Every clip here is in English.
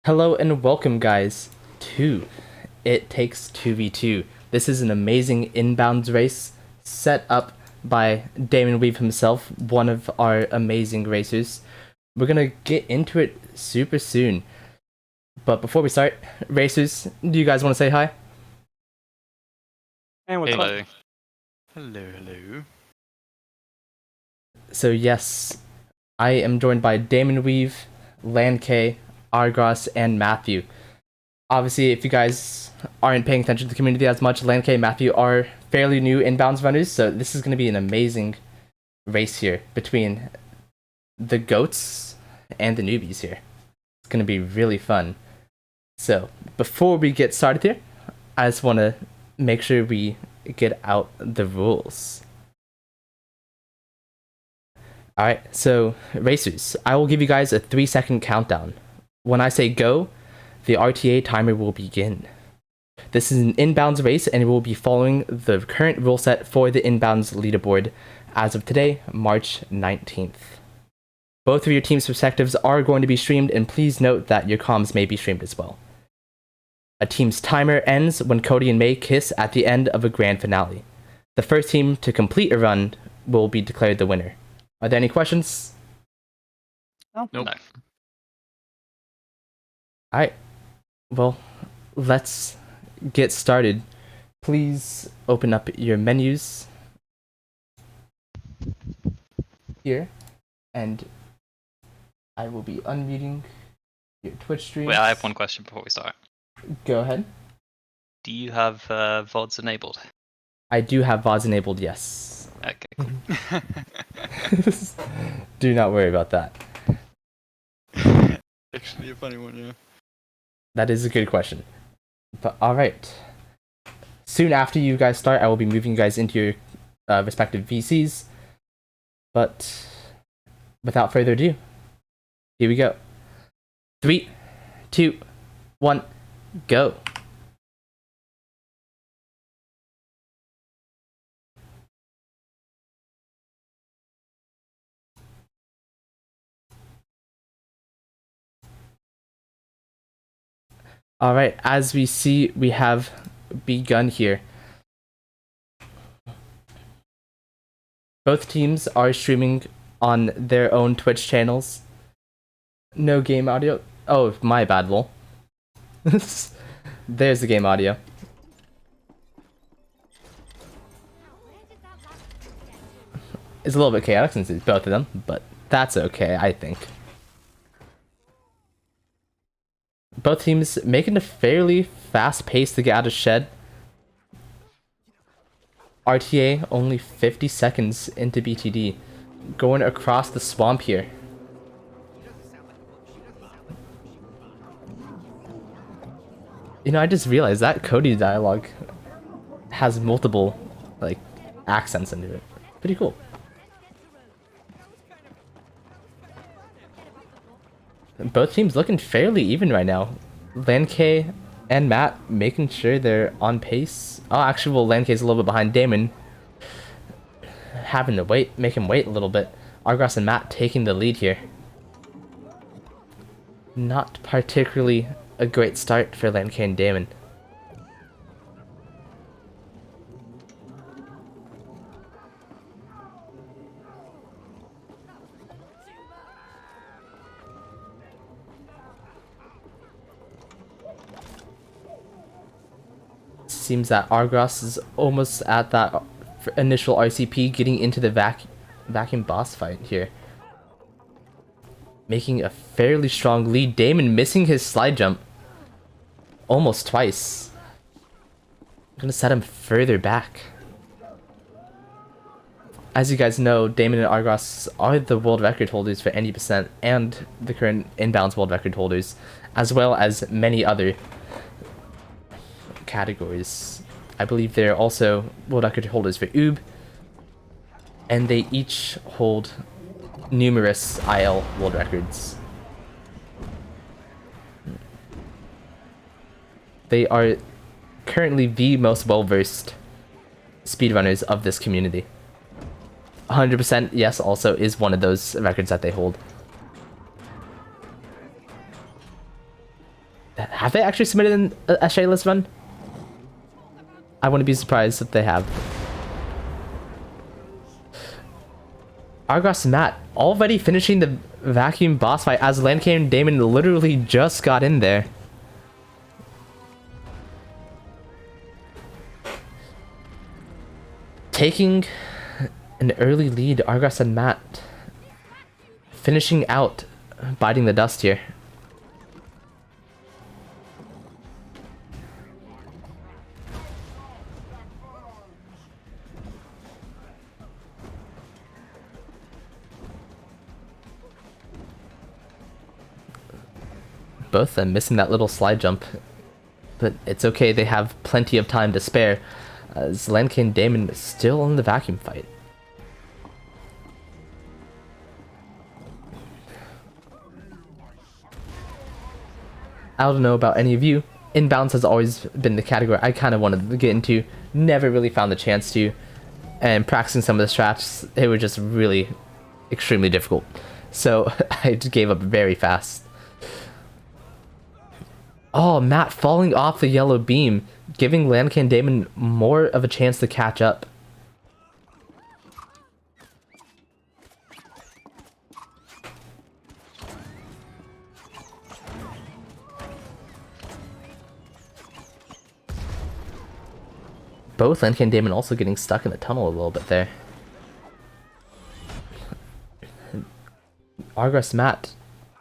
Hello and welcome, guys, to It Takes 2v2. This is an amazing inbounds race set up by Damon Weave himself, one of our amazing racers. We're gonna get into it super soon. But before we start, racers, do you guys want to say hi? And what's Hello. up? Hello. So yes, I am joined by Damon Weave, Landk, Argos, and Matthew. Obviously, if you guys aren't paying attention to the community as much, Landk and Matthew are fairly new inbounds runners, so this is going to be an amazing race here between the GOATs and the newbies here. It's going to be really fun. So, before we get started here, I just want to make sure we get out the rules. Alright, so racers, I will give you guys a 3-second countdown. When I say go, the RTA timer will begin. This is an inbounds race and it will be following the current rule set for the inbounds leaderboard as of today, March 19th. Both of your team's perspectives are going to be streamed, and please note that your comms may be streamed as well. A team's timer ends when Cody and May kiss at the end of a grand finale. The first team to complete a run will be declared the winner. Are there any questions? Nope. No. Alright, well, let's get started. Please open up your menus here, and I will be unmuting your Twitch stream. Wait, I have one question before we start. Go ahead. Do you have VODs enabled? I do have VODs enabled, yes. Okay, cool. Do not worry about that. Actually, a funny one, yeah. That is a good question. But alright. Soon after you guys start, I will be moving you guys into your respective VCs. But without further ado, here we go. 3, 2, 1, go. Alright, as we see, we have begun here. Both teams are streaming on their own Twitch channels. No game audio. Oh, my bad, lol. There's the game audio. It's a little bit chaotic since it's both of them, but that's okay, I think. Both teams making a fairly fast pace to get out of shed. RTA only 50 seconds into BTD, going across the swamp here. You know, I just realized that Cody dialogue has multiple, like, accents into it. Pretty cool. Both teams looking fairly even right now. Landk and Matt making sure they're on pace. Oh, actually, well, Landk's a little bit behind Damon. Having to wait, make him wait a little bit. Argos and Matt taking the lead here. Not particularly a great start for Landk and Damon. Seems that Argos is almost at that initial RCP, getting into the vacuum boss fight here. Making a fairly strong lead. Damon missing his slide jump almost twice. I'm gonna set him further back. As you guys know, Damon and Argos are the world record holders for any percent and the current inbounds world record holders, as well as many other categories. I believe they're also world record holders for UB, and they each hold numerous IL world records. They are currently the most well-versed speedrunners of this community. 100% yes also is one of those records that they hold. Have they actually submitted a Shayless run? I wouldn't be surprised if they have. Argos and Matt already finishing the vacuum boss fight as Lancare and Damon literally just got in there. Taking an early lead, Argos and Matt finishing out, biting the dust here. Both of them missing that little slide jump, but it's okay, they have plenty of time to spare, as Lancare and Damon is still in the vacuum fight. I don't know about any of you, inbounds has always been the category I kind of wanted to get into, never really found the chance to, and practicing some of the strats, they were just really extremely difficult, so I just gave up very fast. Oh, Matt falling off the yellow beam, giving Lancare and Damon more of a chance to catch up. Both Lancare and Damon also getting stuck in the tunnel a little bit there. Argos Matt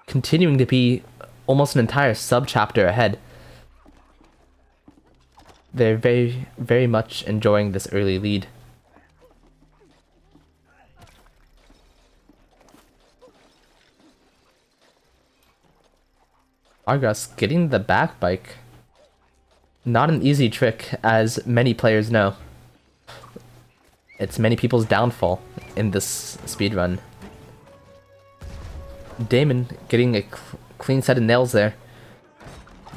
continuing to be almost an entire sub-chapter ahead. They're very, very much enjoying this early lead. Argos getting the back bike. Not an easy trick, as many players know. It's many people's downfall in this speedrun. Damon getting a clean set of nails there,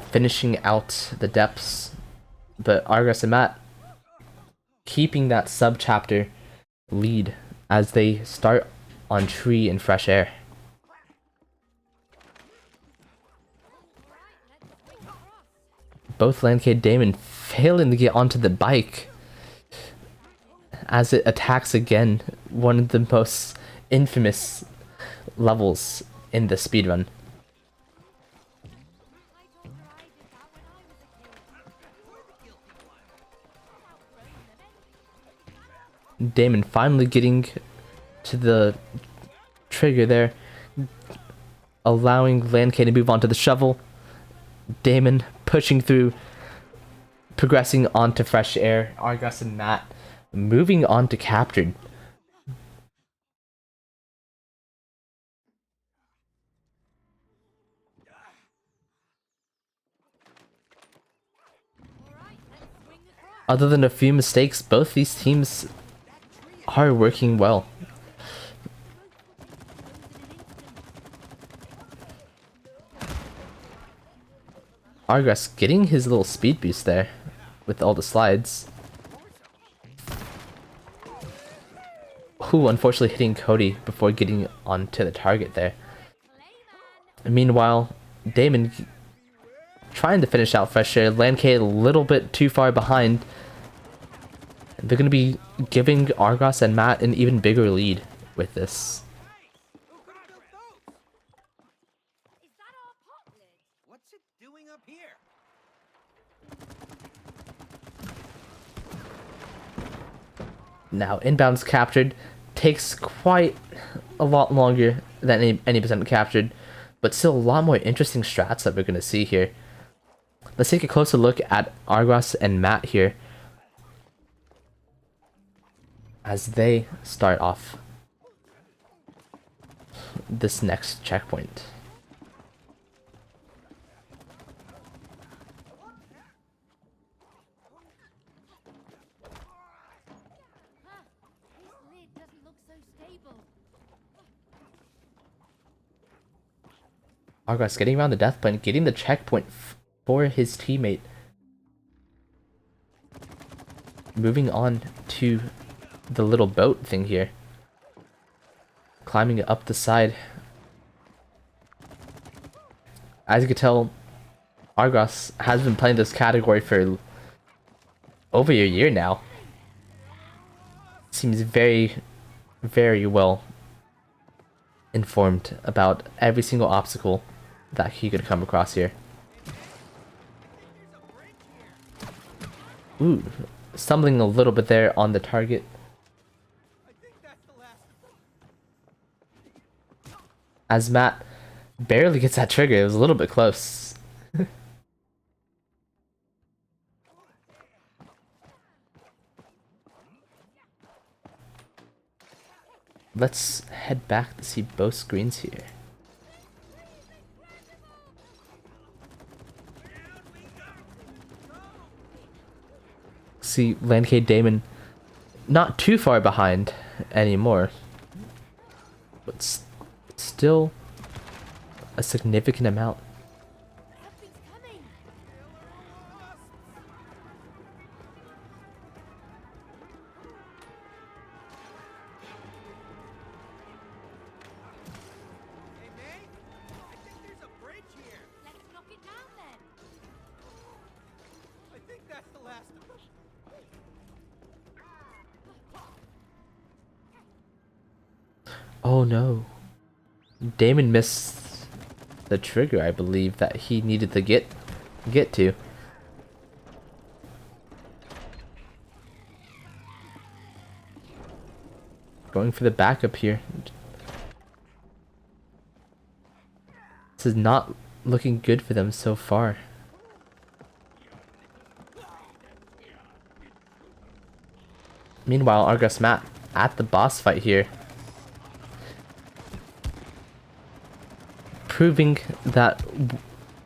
finishing out the depths, but Argos and Matt keeping that sub-chapter lead as they start on Tree and Fresh Air. Both Lancare and Damon failing to get onto the bike as it attacks again, one of the most infamous levels in the speedrun. Damon finally getting to the trigger there, allowing Lancare to move on to the shovel. Damon pushing through, progressing onto Fresh Air. Argos and Matt moving on to Captured. Other than a few mistakes, both these teams are working well. Argos getting his little speed boost there with all the slides. Who unfortunately hitting Cody before getting onto the target there. Meanwhile, Damon trying to finish out Fresh Air. Lancare a little bit too far behind. They're going to be giving Argos and Matt an even bigger lead with this. What's it doing up here? Now, inbounds captured takes quite a lot longer than any percent captured, but still a lot more interesting strats that we're going to see here. Let's take a closer look at Argos and Matt here as they start off this next checkpoint. Argos getting around the death point, getting the checkpoint for his teammate. Moving on to the little boat thing here. Climbing up the side. As you can tell, Argos has been playing this category for over a year now. Seems very, very well informed about every single obstacle that he could come across here. Ooh, stumbling a little bit there on the target. As Matt barely gets that trigger, it was a little bit close. Let's head back to see both screens here. See Lancade Damon not too far behind anymore, but still a significant amount. Oh no. Damon missed the trigger, I believe, that he needed to get to. Going for the backup here. This is not looking good for them so far. Meanwhile, Argus Matt at the boss fight here. Proving that,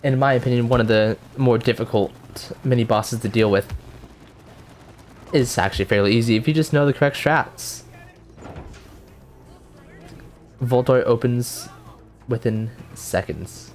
in my opinion, one of the more difficult mini bosses to deal with is actually fairly easy if you just know the correct strats. Voltor opens within seconds.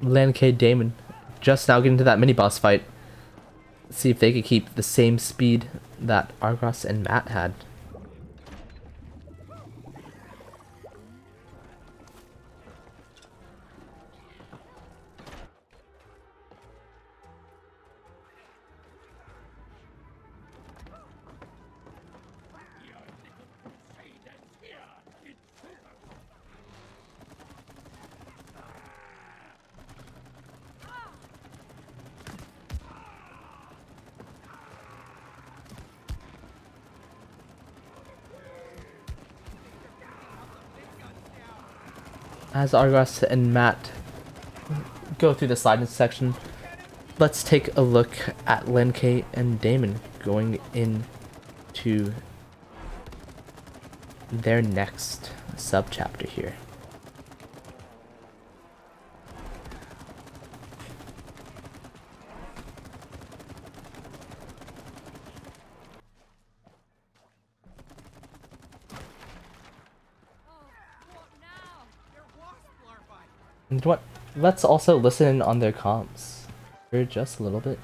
Lancade Damon just now getting to that mini boss fight. See if they could keep the same speed that Argos and Matt had. As Argos and Matt go through the sliding section, let's take a look at Lancade and Damon going into their next sub-chapter here. And what? Let's also listen on their comms for just a little bit.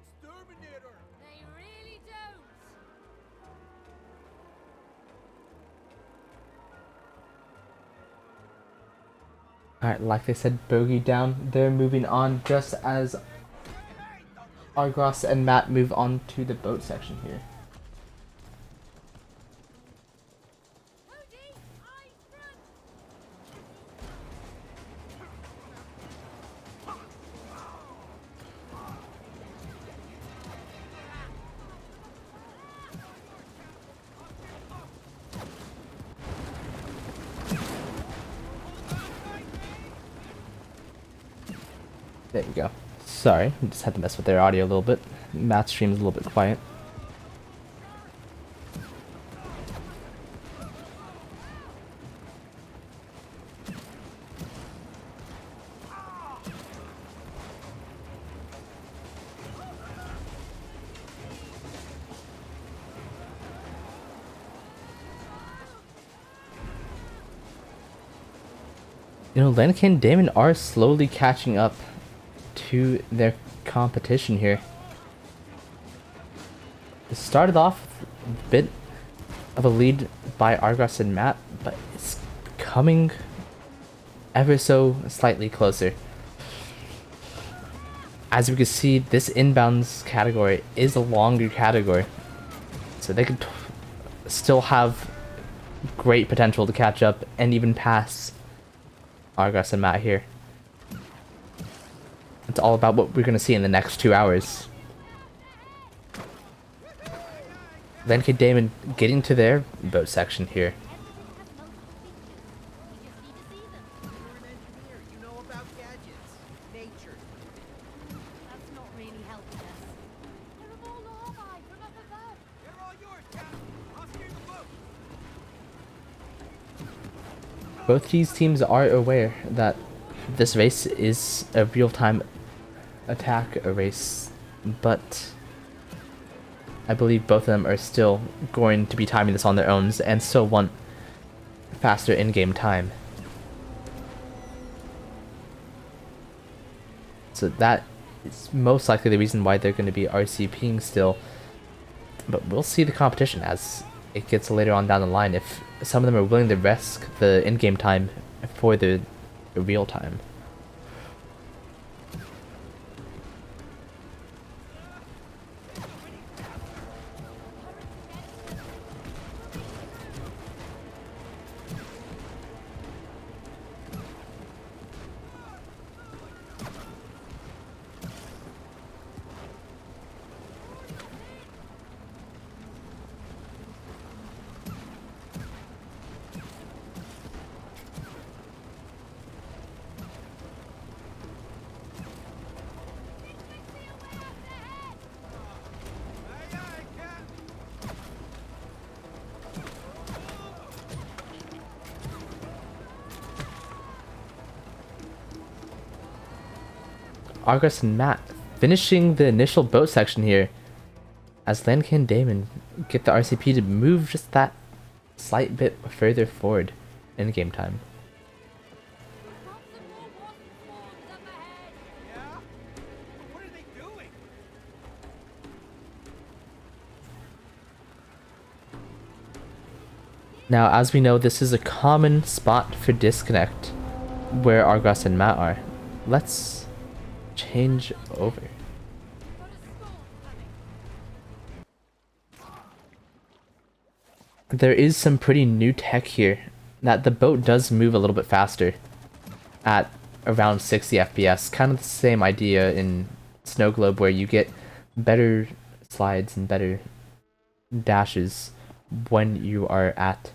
exterminator! They really don't. Alright, like they said, bogey down. They're moving on just as Argos and Matt move on to the boat section here. Cody, eyes front. There we go. Sorry, we just had to mess with their audio a little bit. Matt's stream is a little bit quiet. You know, Lenke and Damon are slowly catching up to their competition here. It started off with a bit of a lead by Argos and Matt, but it's coming ever so slightly closer. As we can see, this inbounds category is a longer category, so they could still have great potential to catch up and even pass Argos and Matt here. It's all about what we're going to see in the next 2 hours. Lenke Damon getting to their boat section here. Everything has multiple features. We just need to see them. You're an engineer, you know about gadgets. Nature. That's not really helping us. They're a ball larvae from up above. They're all yours, Captain. I'll steer the boat. Both these teams are aware that this race is a real-time attack race, but I believe both of them are still going to be timing this on their own and still want faster in-game time. So that is most likely the reason why they're going to be RCPing still. But we'll see the competition as it gets later on down the line if some of them are willing to risk the in-game time for the real time. Aye, aye, Captain. Argos and Matt finishing the initial boat section here as Lenke and Damon get the RCP to move just that slight bit further forward in game time. Lots of more wasp swarms up ahead. Yeah? What are they doing? Now, as we know, this is a common spot for disconnect where Argos and Matt are. Let's change over. Got a storm coming. There is some pretty new tech here that the boat does move a little bit faster at around 60 FPS. Kind of the same idea in Snow Globe where you get better slides and better dashes when you are at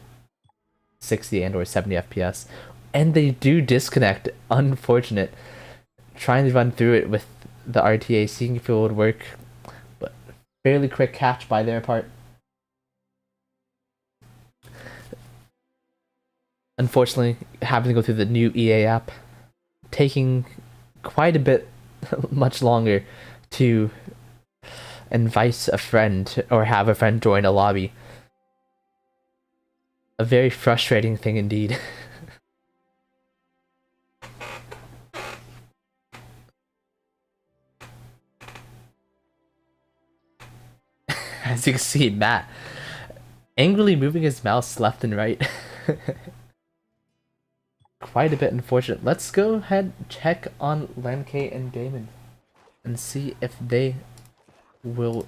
60 and or 70 FPS. And they do disconnect, unfortunate. Trying to run through it with the RTA, seeing if it would work, but fairly quick catch by their part. Unfortunately, having to go through the new EA app, taking quite a bit much longer to invite a friend or have a friend join a lobby. A very frustrating thing indeed. As you can see, Matt angrily moving his mouse left and right. Quite a bit unfortunate. Let's go ahead and check on Lenke and Damon and see if they will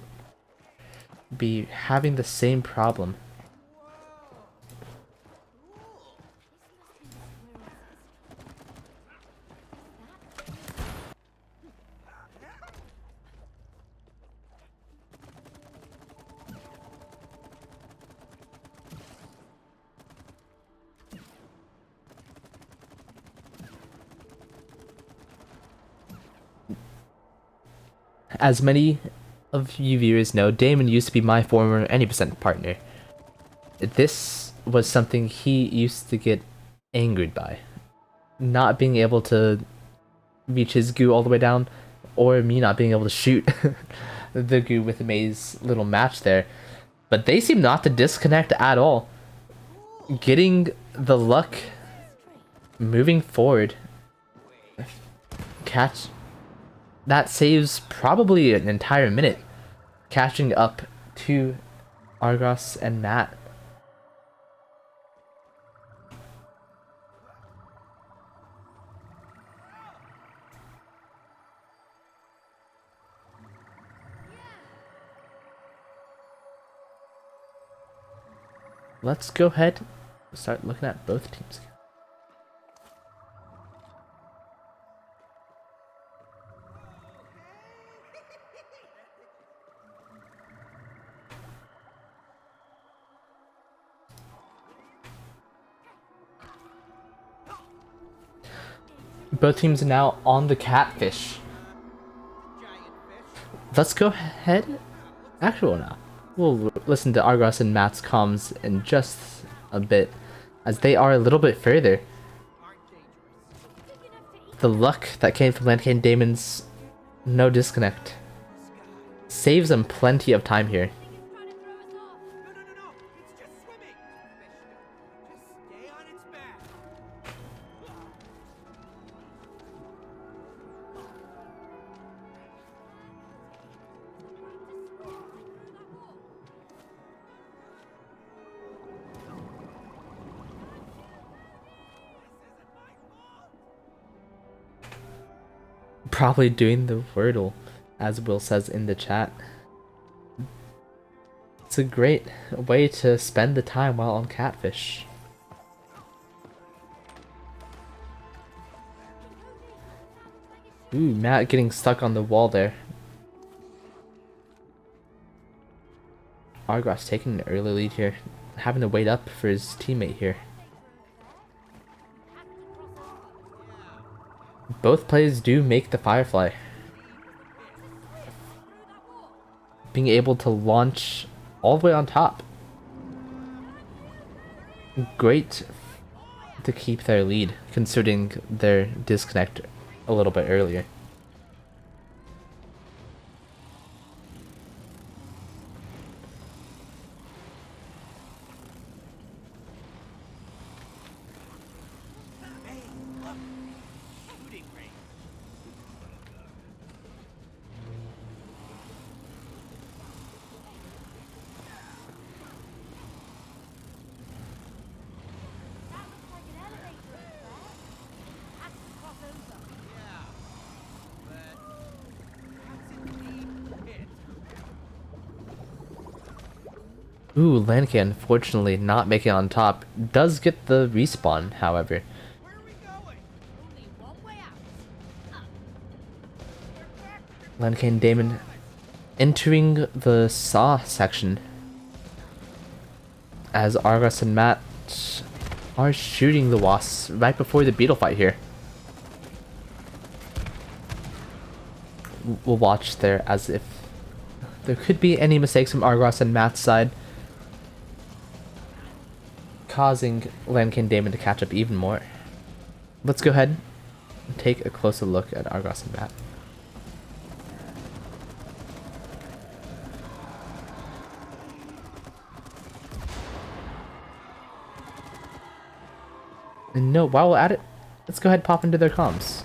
be having the same problem. As many of you viewers know, Damon used to be my former Any Percent partner. This was something he used to get angered by. Not being able to reach his goo all the way down, or me not being able to shoot the goo with May's little match there. But they seem not to disconnect at all. Getting the luck moving forward. Catch. That saves probably an entire minute. Catching up to Argos and Matt. Let's go ahead and start looking at both teams. Both teams are now on the catfish. Let's go ahead. Actually, now we'll listen to Argos and Matt's comms in just a bit, as they are a little bit further. The luck that came from Lenke and Damon's no disconnect saves them plenty of time here. No, it's just swimming. Just stay on its back. Probably doing the Wordle, as Will says in the chat. It's a great way to spend the time while on catfish. Ooh, Matt getting stuck on the wall there. Argos taking an early lead here, having to wait up for his teammate here. Both players do make the Firefly. Being able to launch all the way on top. Great to keep their lead, considering their disconnect a little bit earlier. Hey, look. Shooting range. That looks like an elevator over there. Has to cross over. Yeah. But that's a deep pit. Ooh, Lanka unfortunately not making it on top. Does get the respawn, however. Where are we going? Only one way out. Lanka and Damon entering the saw section. As Argos and Matt are shooting the wasps right before the beetle fight here. We'll watch there as if there could be any mistakes from Argos and Matt's side, causing Lanka and Damon to catch up even more. Let's go ahead and take a closer look at Argos and Matt. And no, while we're at it, let's go ahead and pop into their comms.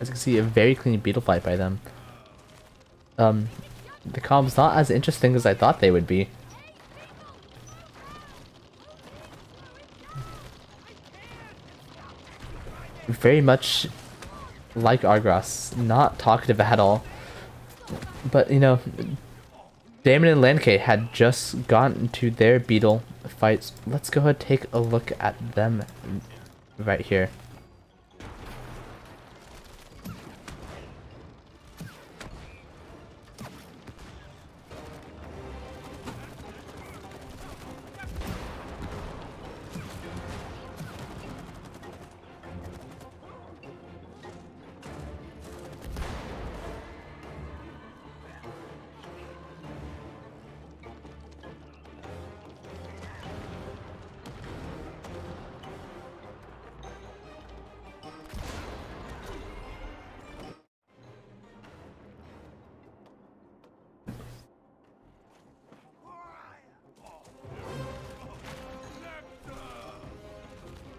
As you can see, a very clean beetle fight by them. The comms not as interesting as I thought they would be. Very much like Argos, not talkative at all. But you know, Damon and Lankay had just gotten to their beetle fights. Let's go ahead and take a look at them right here.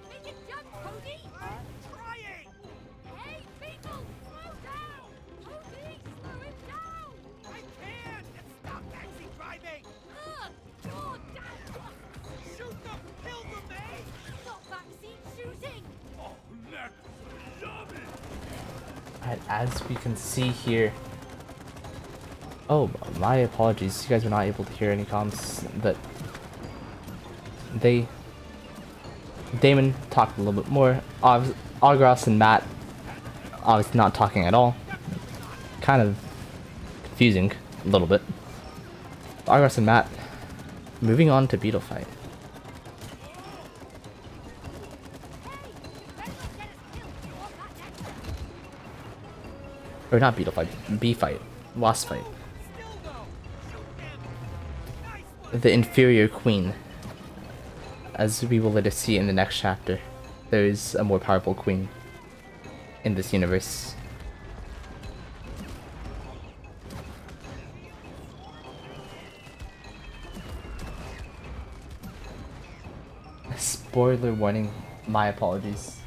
Make it jump, Cody! Trying! Hey, people, slow down! Cody, slow him down! I can't! And stop taxi driving! Ugh, God damn! Shoot them! Kill them, eh? Not backseat shooting! Oh, neck! Love it! Alright, as we can see here. Oh, my apologies. You guys were not able to hear any comms, but Damon talked a little bit more. Argos and Matt obviously not talking at all. Kind of confusing a little bit. Argos and Matt moving on to beetle fight. Or not beetle fight, bee fight, wasp fight. Still though! Shoot them! Nice one! The inferior queen. As we will later see in the next chapter, there is a more powerful queen in this universe. Spoiler warning, my apologies.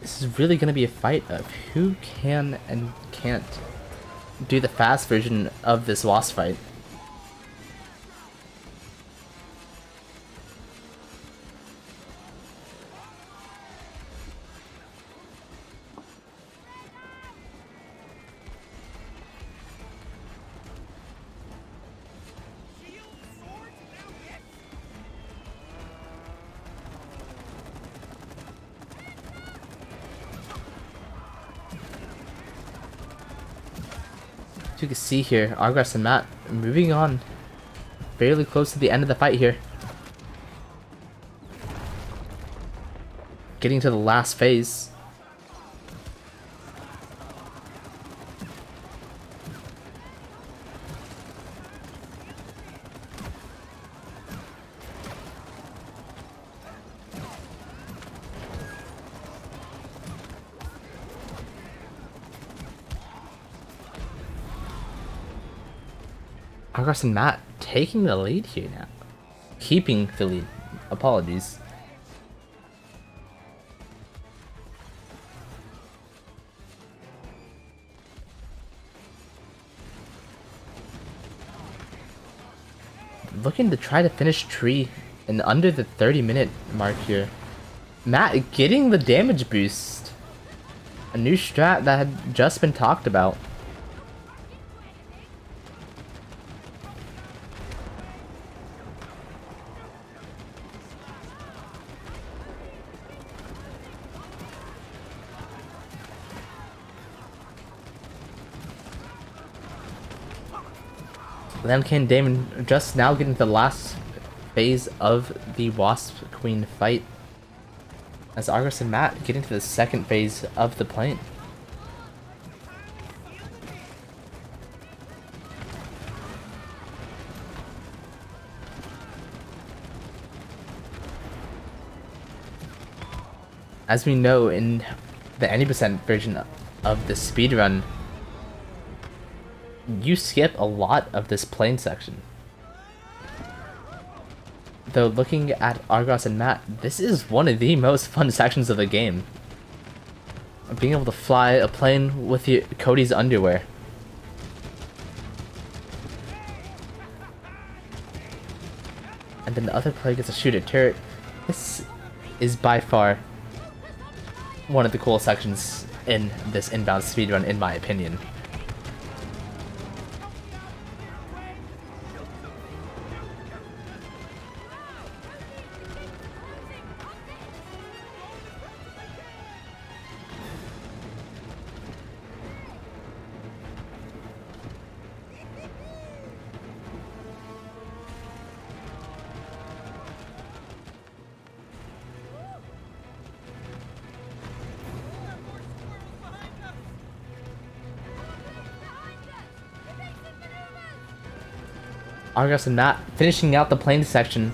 This is really going to be a fight of who can and can't do the fast version of this wasp fight. Shield, swords, now this? As you can see here, Argos and Matt moving on fairly close to the end of the fight here. Getting to the last phase. Argos and Matt taking the lead here now. Keeping the lead. Apologies. Looking to try to finish Tree in under the 30-minute mark here. Matt getting the damage boost. A new strat that had just been talked about. Lamkin and Damon just now getting to the last phase of the Wasp Queen fight, as Argos and Matt get into the second phase of the plane. As we know, in the 90% version of the speedrun, you skip a lot of this plane section. Though looking at Argos and Matt, this is one of the most fun sections of the game. Being able to fly a plane with Cody's underwear. And then the other player gets to shoot a turret. This is by far one of the coolest sections in this inbound speedrun, in my opinion. Argos and Matt finishing out the plane section,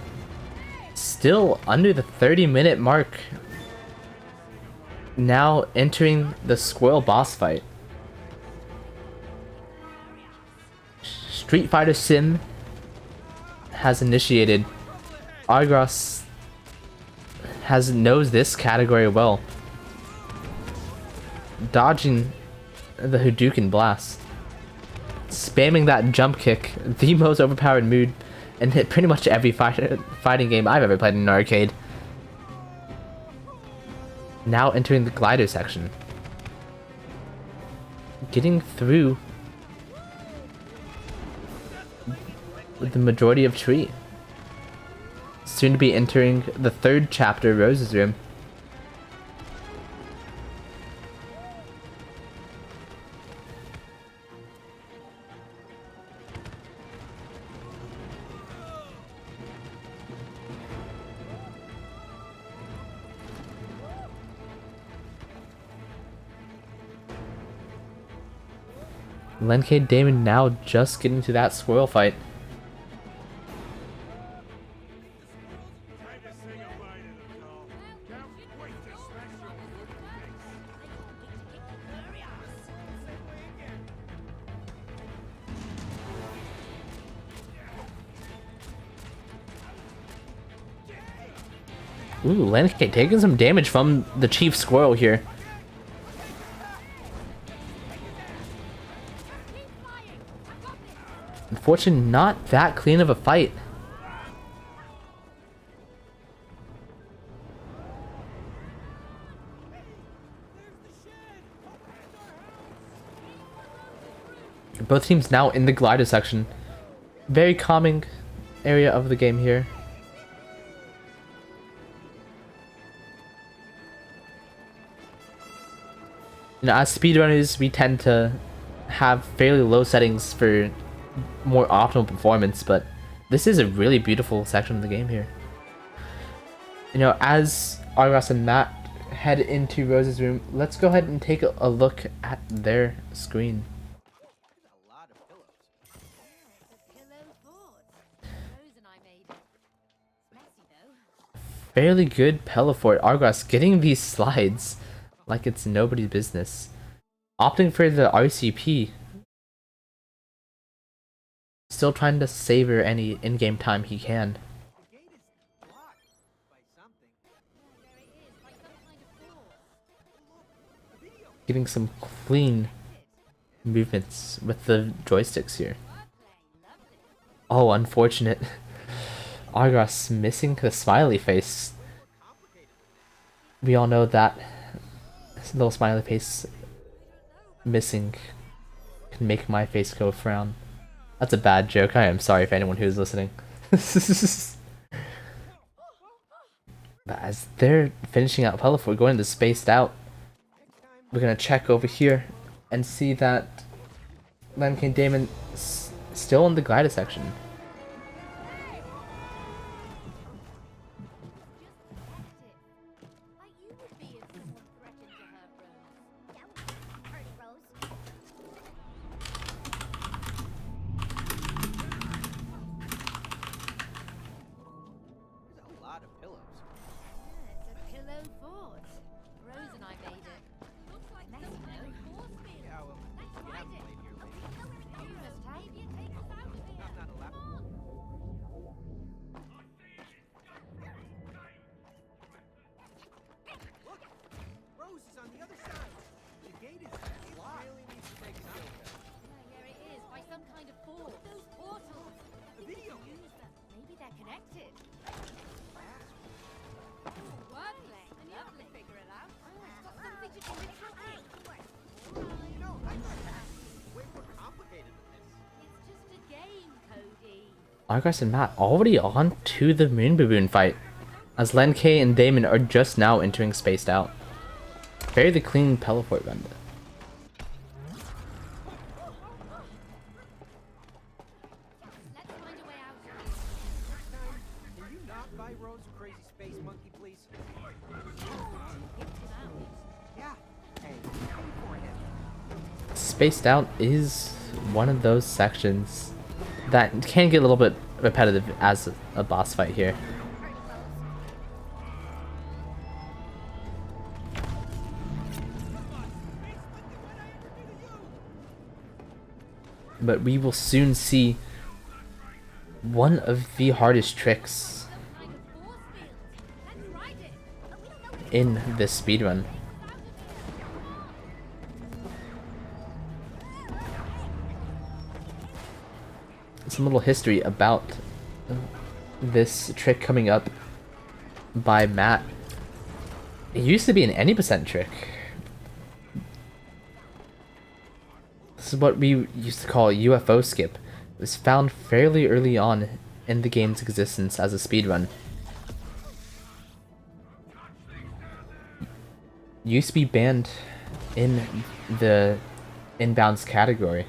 still under the 30-minute mark. Now entering the squirrel boss fight. Street Fighter Sim has initiated. Argos knows this category well, dodging the Hadouken blast, spamming that jump kick, the most overpowered move in pretty much every fighting game I've ever played in an arcade. Now entering the glider section, getting through the majority of tree. Soon to be entering the third chapter, Rose's Room. Lenkei Damon now just getting to that squirrel fight. Ooh, Lenkei taking some damage from the chief squirrel here. Unfortunately, not that clean of a fight. Both teams now in the glider section. Very calming area of the game here. You know, as speedrunners, we tend to have fairly low settings for more optimal performance, but this is a really beautiful section of the game here. You know, as Argos and Matt head into Rose's room, let's go ahead and take a look at their screen. Fairly good pillow fort. Argos getting these slides like it's nobody's business. Opting for the RCP. Still trying to savor any in-game time he can. Getting some clean movements with the joysticks here. Oh, unfortunate. Argos missing the smiley face. We all know that little smiley face missing can make my face go frown. That's a bad joke. I am sorry for anyone who's listening. But as they're finishing out Pelifort, going to spaced out, we're gonna check over here and see that Lenkei Damon still in the glider section. Argos and Matt already on to the Moon Baboon fight, as Len K and Damon are just now entering Spaced Out. Very the clean teleport run. Let's find a way out. Can you not buy Rose a crazy space monkey, please? Yeah. Hey, come for him. Spaced Out is one of those sections that can get a little bit repetitive as a boss fight here. But we will soon see one of the hardest tricks Find a force field. Let's ride it. But we don't know what in this speedrun. Some little history about this trick coming up by Matt. It used to be an any percent trick. This is what we used to call UFO skip. It was found fairly early on in the game's existence as a speedrun. Used to be banned in the inbounds category,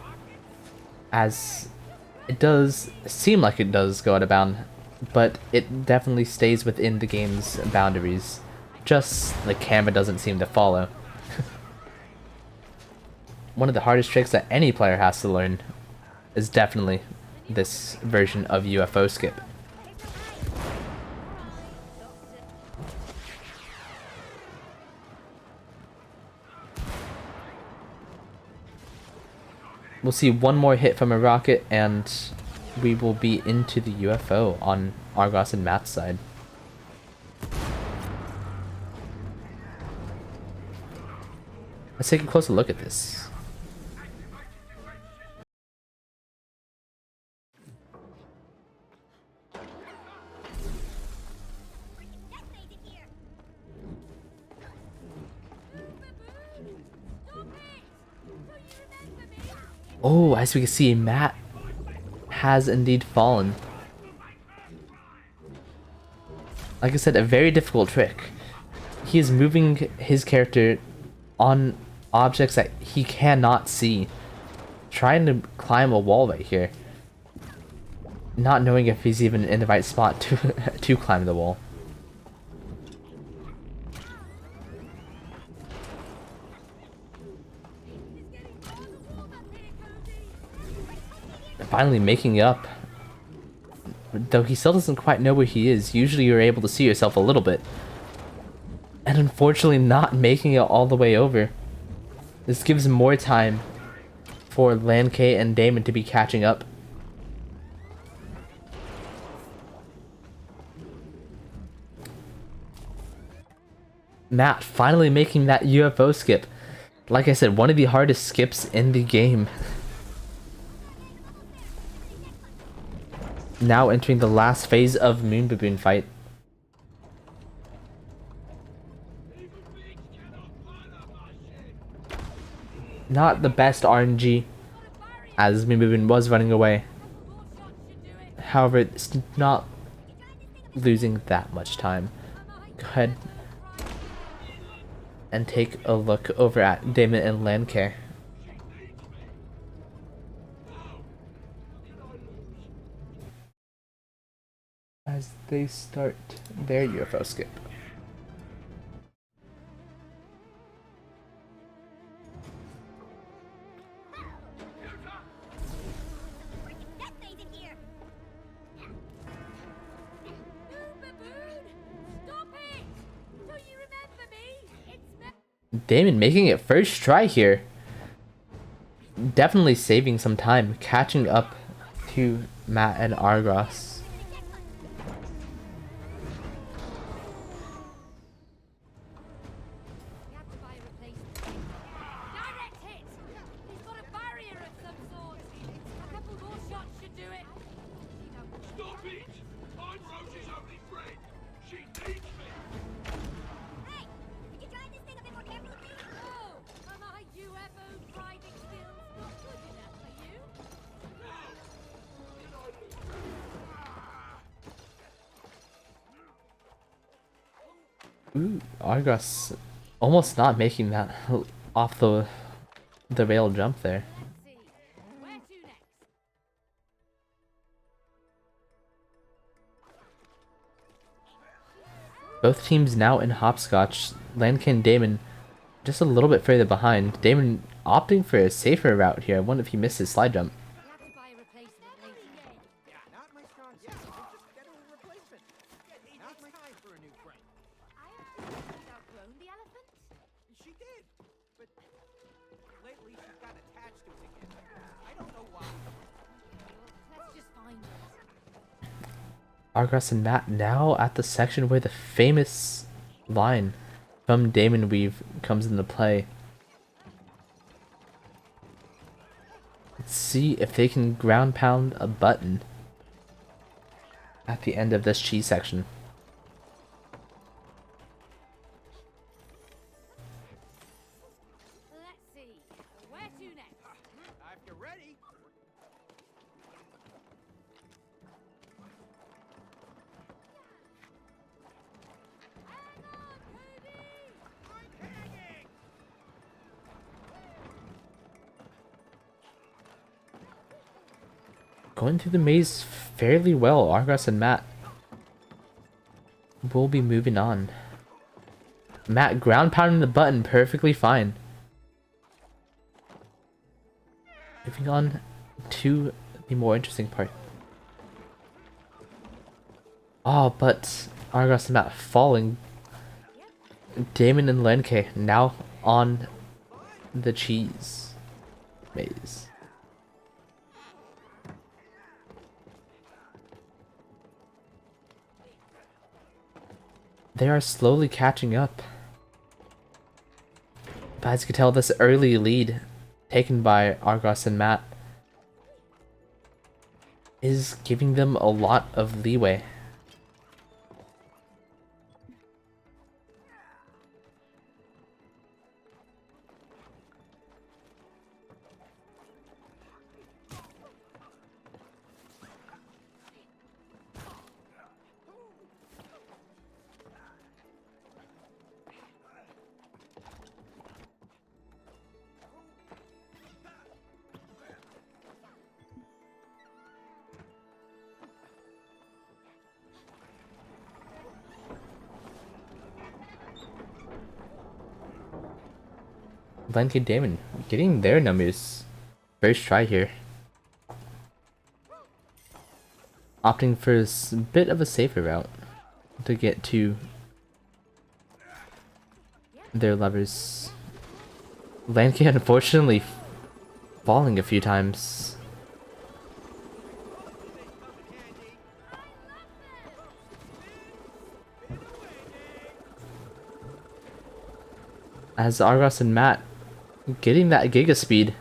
as it does seem like it does go out of bound, but it definitely stays within the game's boundaries. Just the camera doesn't seem to follow. One of the hardest tricks that any player has to learn is definitely this version of UFO skip. We'll see one more hit from a rocket and we will be into the UFO on Argos and Matt's side. Let's take a closer look at this. Oh, as we can see, Matt has indeed fallen. Like I said, a very difficult trick. He is moving his character on objects that he cannot see. Trying to climb a wall right here. Not knowing if he's even in the right spot to climb the wall. Finally making it up. Though he still doesn't quite know where he is. Usually you're able to see yourself a little bit. And unfortunately not making it all the way over. This gives more time for Lankay and Damon to be catching up. Matt finally making that UFO skip. Like I said, one of the hardest skips in the game. Now entering the last phase of Moon Baboon fight. Not the best RNG, as Moon Baboon was running away. However, it's not losing that much time. Go ahead and take a look over at Damon and Lancare. As they start their UFO skip. Damon making it first try here. Definitely saving some time, catching up to Matt and Argos. Ooh, Argos almost not making that off the rail jump there. Let's see. Where to next? Both teams now in hopscotch. Lankin and Damon just a little bit further behind. Damon opting for a safer route here. I wonder if he missed his slide jump. We have to buy a replacement later. Yeah, not my strong suit. Just get a replacement. Not my time for a new friend. I heard she'd outgrown the elephant. She did, but lately she's got attached to it again. I don't know why. Let's just find it. Argos and Matt now at the section where the famous line from Damon Weave comes into play. Let's see if they can ground pound a button at the end of this cheese section. Let's see. Where to next? If you're ready. I'm hanging. Going through the maze fairly well. Argos and Matt will be moving on. Matt ground pounding the button perfectly fine. Moving on to the more interesting part. Oh, but Argos and Matt falling. Damon and Lenke now on the cheese maze. They are slowly catching up. But as you can tell, this early lead taken by Argos and Matt is giving them a lot of leeway. Blanky and Damon getting their numbers first try here. Opting for a bit of a safer route to get to their levers. Lanky unfortunately falling a few times. As Argos and Matt getting that giga speed.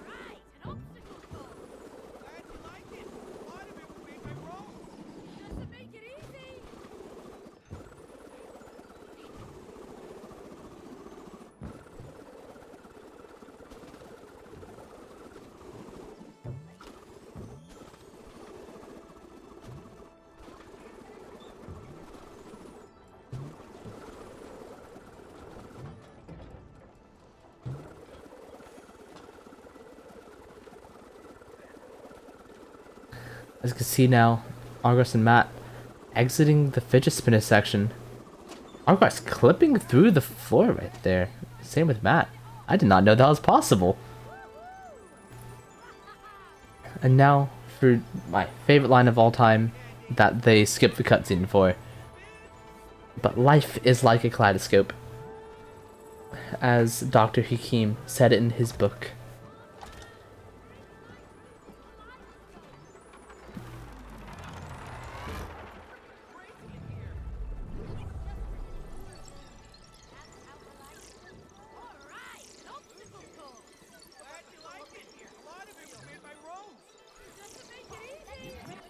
Alright, an obstacle course. Glad you like it. A lot of it will be my role. Doesn't make it easy. As you can see now, Argos and Matt exiting the fidget spinner section. Argos clipping through the floor right there. Same with Matt. I did not know that was possible. And now for my favorite line of all time that they skipped the cutscene for. But life is like a kaleidoscope, as Dr. Hakim said it in his book. Alright, an obstacle course. Glad you like it. A lot of it will be my role. Doesn't make it easy. Man,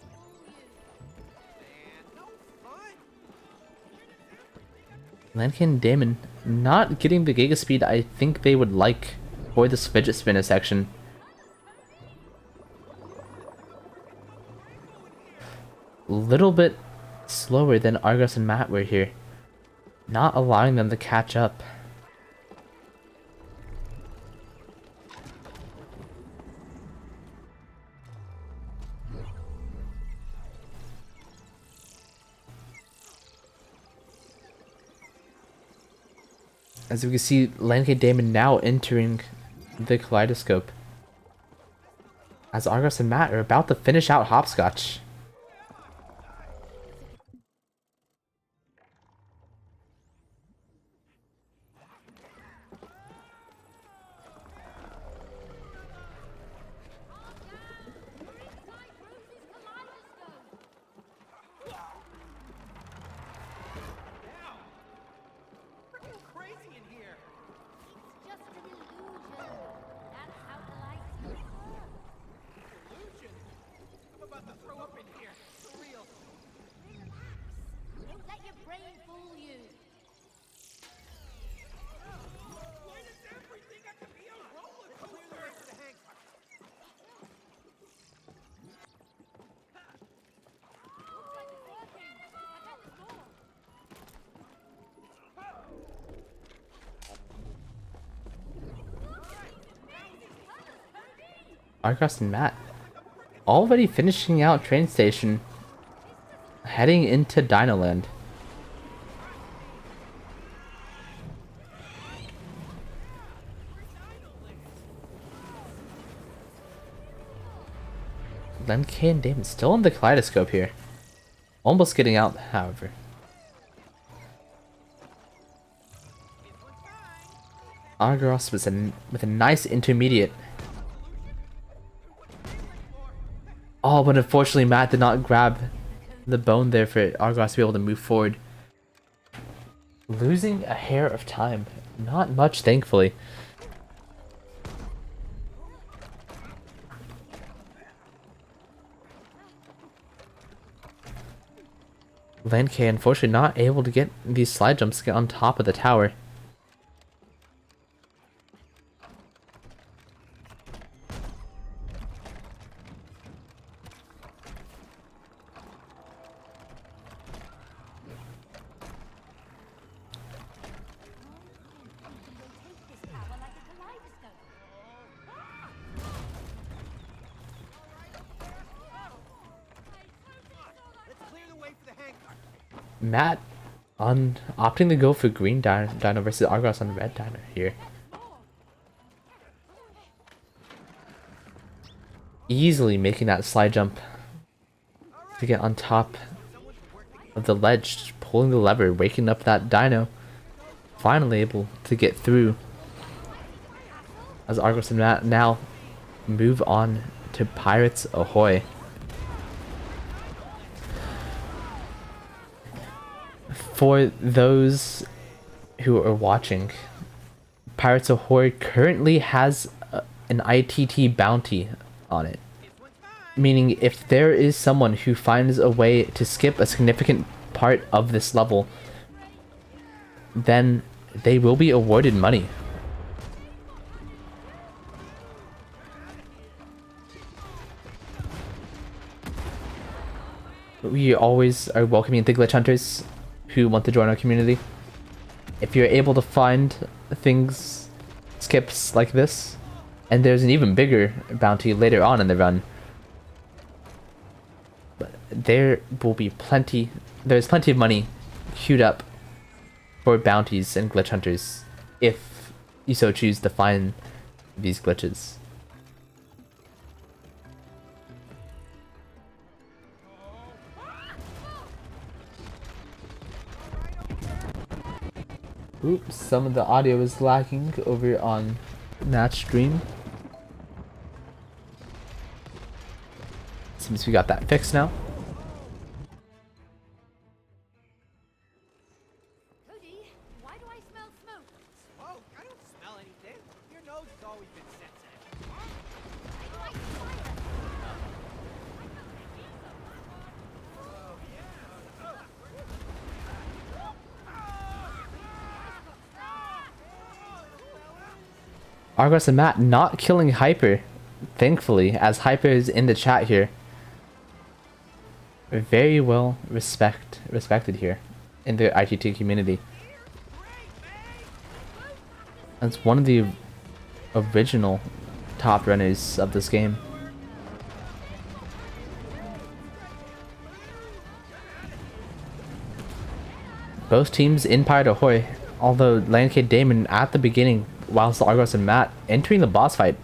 no fun. Lankin and Damon not getting the giga speed I think they would like for this fidget spinner section. Little bit slower than Argos and Matt were here. not allowing them to catch up. As we can see, Lanky Damon now entering the kaleidoscope. As Argos and Matt are about to finish out Hopscotch. Freaking crazy in here. It's just an illusion. That's how the lights work. Illusion. I'm about to throw up in here. For real. Relax. Don't let your brain fool you. Why does everything have to be a roller coaster? Clear the way for the hang cart. Looks like it's working. I got the door. Argos and Matt already finishing out train station, heading into Dinoland. Lemke and Damon still in the kaleidoscope here. Almost getting out, however. Argos with a nice intermediate. Oh, but unfortunately Matt did not grab the bone there for Argos to be able to move forward. Losing a hair of time. Not much, thankfully. Lanke unfortunately not able to get these slide jumps to get on top of the tower. Rotate this power like a kaleidoscope. Let's clear the way for the hang cart. Matt on opting to go for green dino versus Argos on red dino here. Easily making that slide jump to get on top of the ledge, pulling the lever, waking up that dino. Finally able to get through. As Argos and Matt now move on to Pirates Ahoy. For those who are watching, Pirates Ahoy currently has an ITT bounty on it. Meaning if there is someone who finds a way to skip a significant part of this level, then they will be awarded money. We always are welcoming the glitch hunters who want to join our community. If you're able to find things, skips like this, and there's an even bigger bounty later on in the run, but there will be there's plenty of money queued up for bounties and glitch hunters if you so choose to find these glitches. Oops, some of the audio is lacking over on that stream. Seems we got that fixed now. Cody, why do I smell smoke? Smoke? I don't smell anything. Your nose has always been sensitive. I like fire. Argos and Matt not killing Hyper, thankfully, as Hyper is in the chat here. Very well respected here in the ITT community. That's one of the original top runners of this game. Both teams in Pirate Ahoy, although Landkid Damon at the beginning, whilst Argos and Matt entering the boss fight.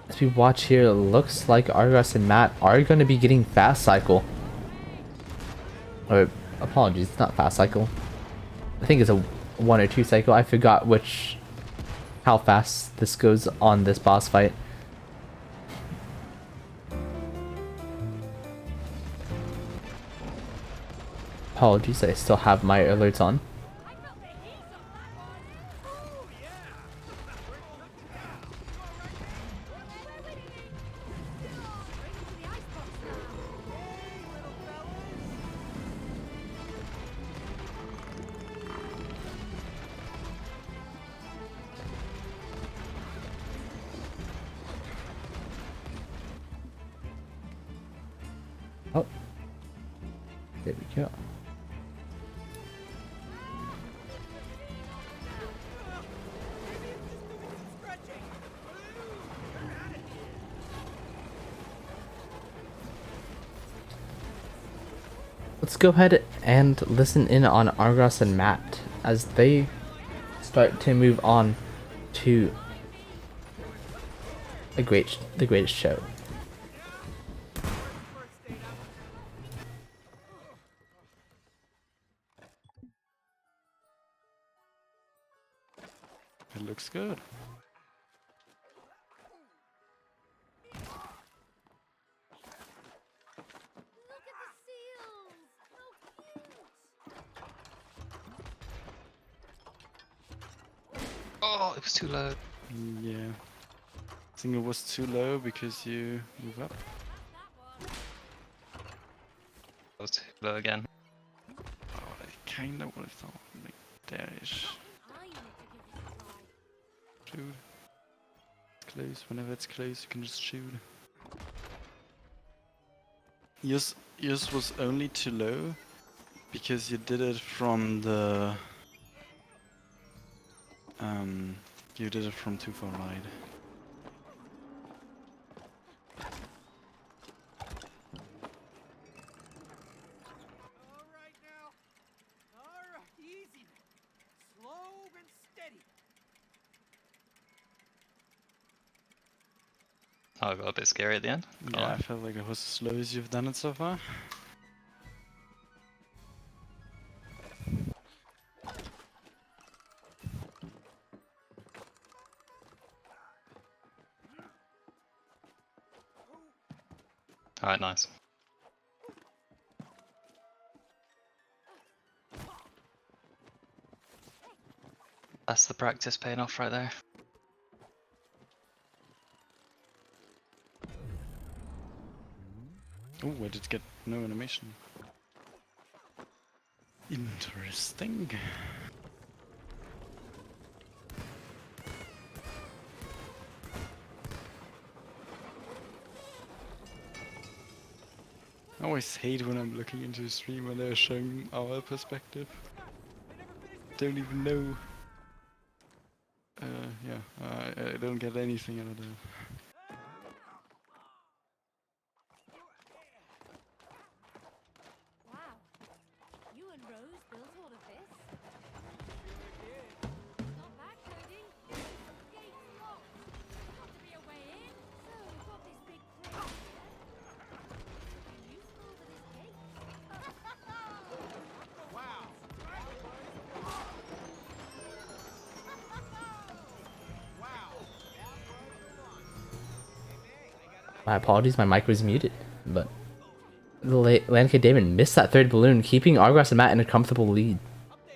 As we watch here, it looks like Argos and Matt are going to be getting fast cycle. Or, apologies, it's not fast cycle. I think it's a 1 or 2 cycle. I forgot how fast this goes on this boss fight. Apologies, I still have my alerts on. Oh, there we go. Let's go ahead and listen in on Argos and Matt as they start to move on to the greatest show. It looks good. Look at the seals! How cute! Oh, it was too low. Yeah. I think it was too low because you move up. It was too low again. Oh, I kinda would have thought like there-ish. I need to give this a try. Shoot. It's close. Whenever it's close, you can just shoot. Yours was only too low because you did it from the you did it from too far right. Alright now. Alright, easy. Slow and steady. Oh, it got a bit scary at the end. Yeah, I felt like it was as slow as you've done it so far. Alright, nice. That's the practice paying off right there. Oh, I did get no animation. Interesting. I always hate when I'm looking into a stream and they're showing our perspective. Don't even know. I don't get anything out of that. Wow. You and Rose built all of this? Not bad, Cody. Gate's locked. Got to be a way in. So we've got this big crate here. Useful for this gate. Wow. Wow. That was the one. Hey, I got an My apologies, my mic was muted, but Landkid Damon missed that third balloon, keeping Argos and Matt in a comfortable lead. up there.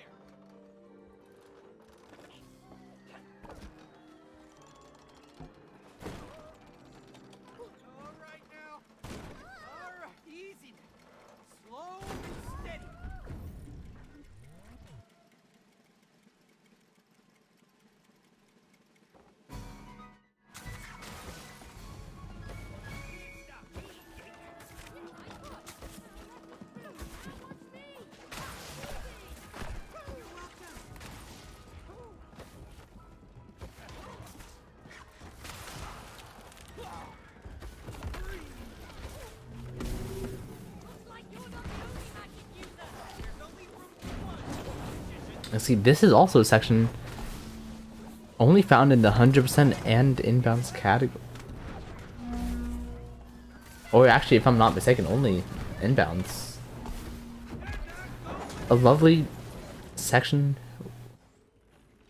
Let's see, this is also a section only found in the 100% and inbounds category. Or actually, if I'm not mistaken, only inbounds. A lovely section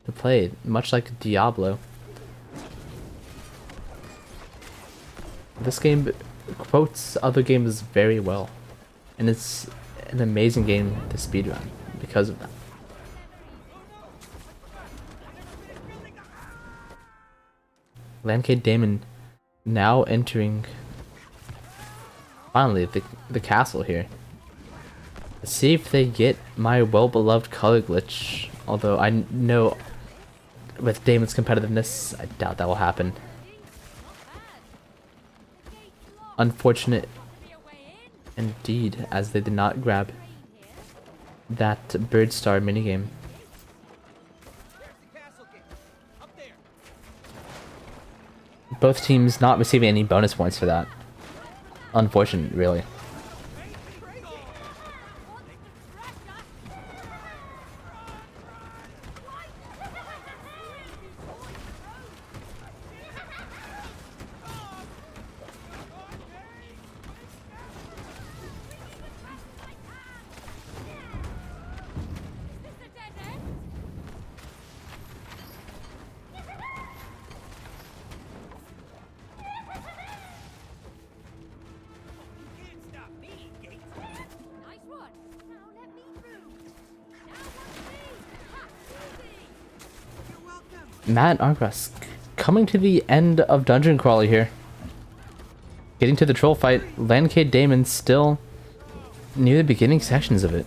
to play, much like Diablo. This game quotes other games very well, and it's an amazing game to speedrun because of that. Lancade Damon now entering finally the castle here. Let's see if they get my well-beloved color glitch, although I know with Damon's competitiveness, I doubt that will happen. Unfortunate indeed, as they did not grab that Bird Star minigame. Both teams not receiving any bonus points for that. Unfortunate, really. Matt Argos coming to the end of Dungeon Crawler here. Getting to the troll fight. Lancade Damon still near the beginning sections of it.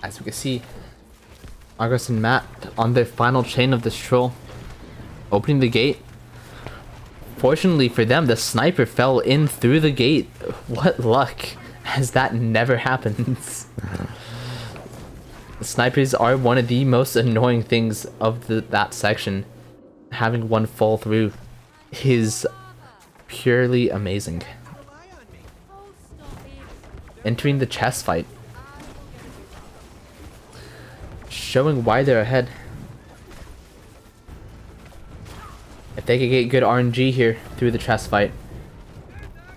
As we can see, Argos and Matt on their final chain of this troll, opening the gate. Fortunately for them, the sniper fell in through the gate. What luck, as that never happens. The snipers are one of the most annoying things of that section. Having one fall through is purely amazing. Entering the chest fight, showing why they're ahead. If they could get good RNG here through the chest fight,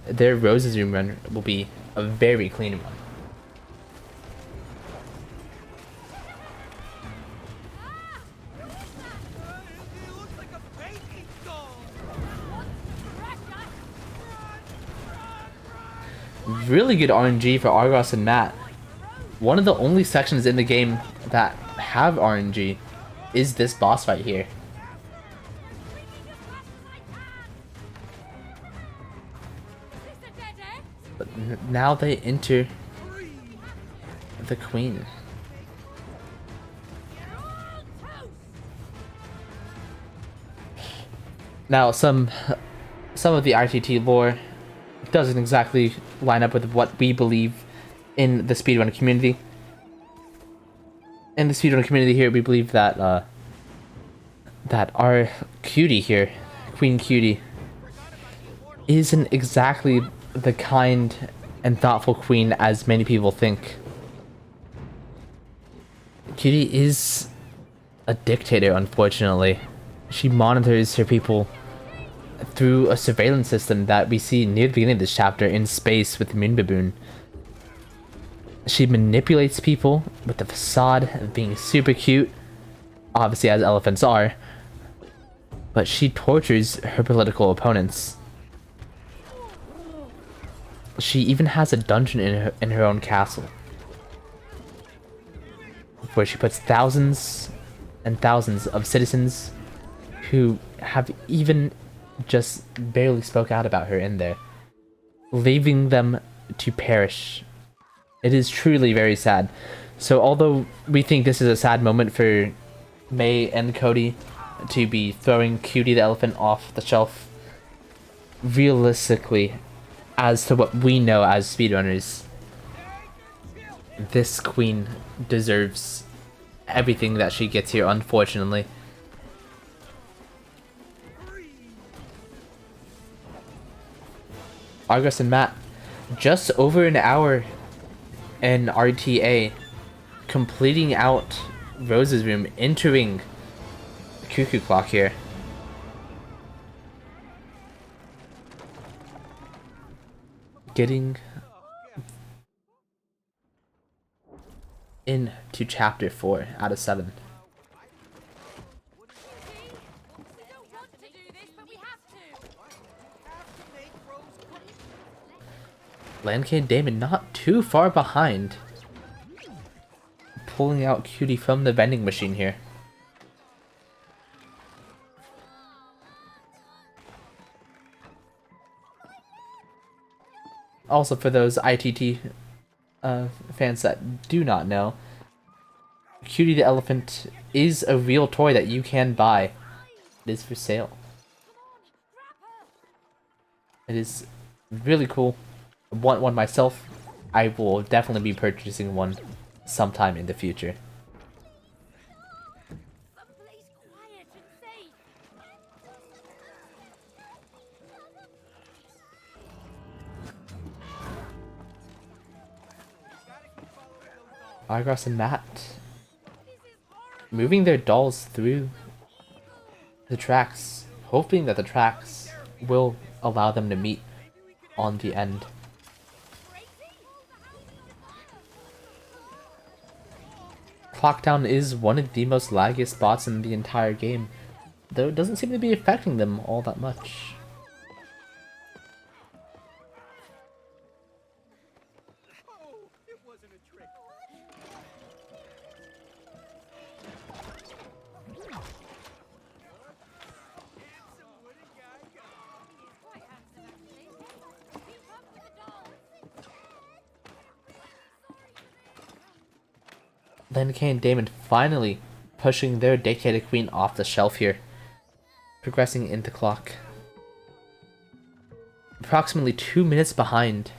their Rose's Room run will be a very clean one. Really good RNG for Argos and Matt. One of the only sections in the game that have RNG is this boss fight here. But now they enter the Queen. Now some of the RTT lore doesn't exactly line up with what we believe in the speedrun community. In the speedrun community here, we believe that that our cutie here, Queen Cutie, isn't exactly the kind and thoughtful queen as many people think. Cutie is a dictator, unfortunately. She monitors her people through a surveillance system that we see near the beginning of this chapter in space with Moon Baboon. She manipulates people with the facade of being super cute, obviously as elephants are, but she tortures her political opponents. She even has a dungeon in her own castle, where she puts thousands and thousands of citizens who have even just barely spoke out about her in there, leaving them to perish. It is truly very sad. So although we think this is a sad moment for May and Cody to be throwing Cutie the elephant off the shelf, realistically, as to what we know as speedrunners, this queen deserves everything that she gets here, unfortunately. Argus and Matt, just over an hour in RTA, completing out Rose's room, entering Cuckoo Clock here. Getting into chapter 4 out of 7. We don't want to do this, but we have to. Landkid and Damon not too far behind. Pulling out Cutie from the vending machine here. Also, for those ITT fans that do not know, Cutie the Elephant is a real toy that you can buy. It is for sale. It is really cool. I want one myself. I will definitely be purchasing one sometime in the future. Someplace quiet and safe. Argos and Matt moving their dolls through the tracks, hoping that the tracks will allow them to meet on the end. Clockdown is one of the most laggiest spots in the entire game, though it doesn't seem to be affecting them all that much. Oh, it wasn't a trick. Handsome wooden guy gone. He's quite handsome, actually. Keep up with the dolls. Then Kay and Damon finally pushing their dictator queen off the shelf here, progressing into clock. Approximately 2 minutes behind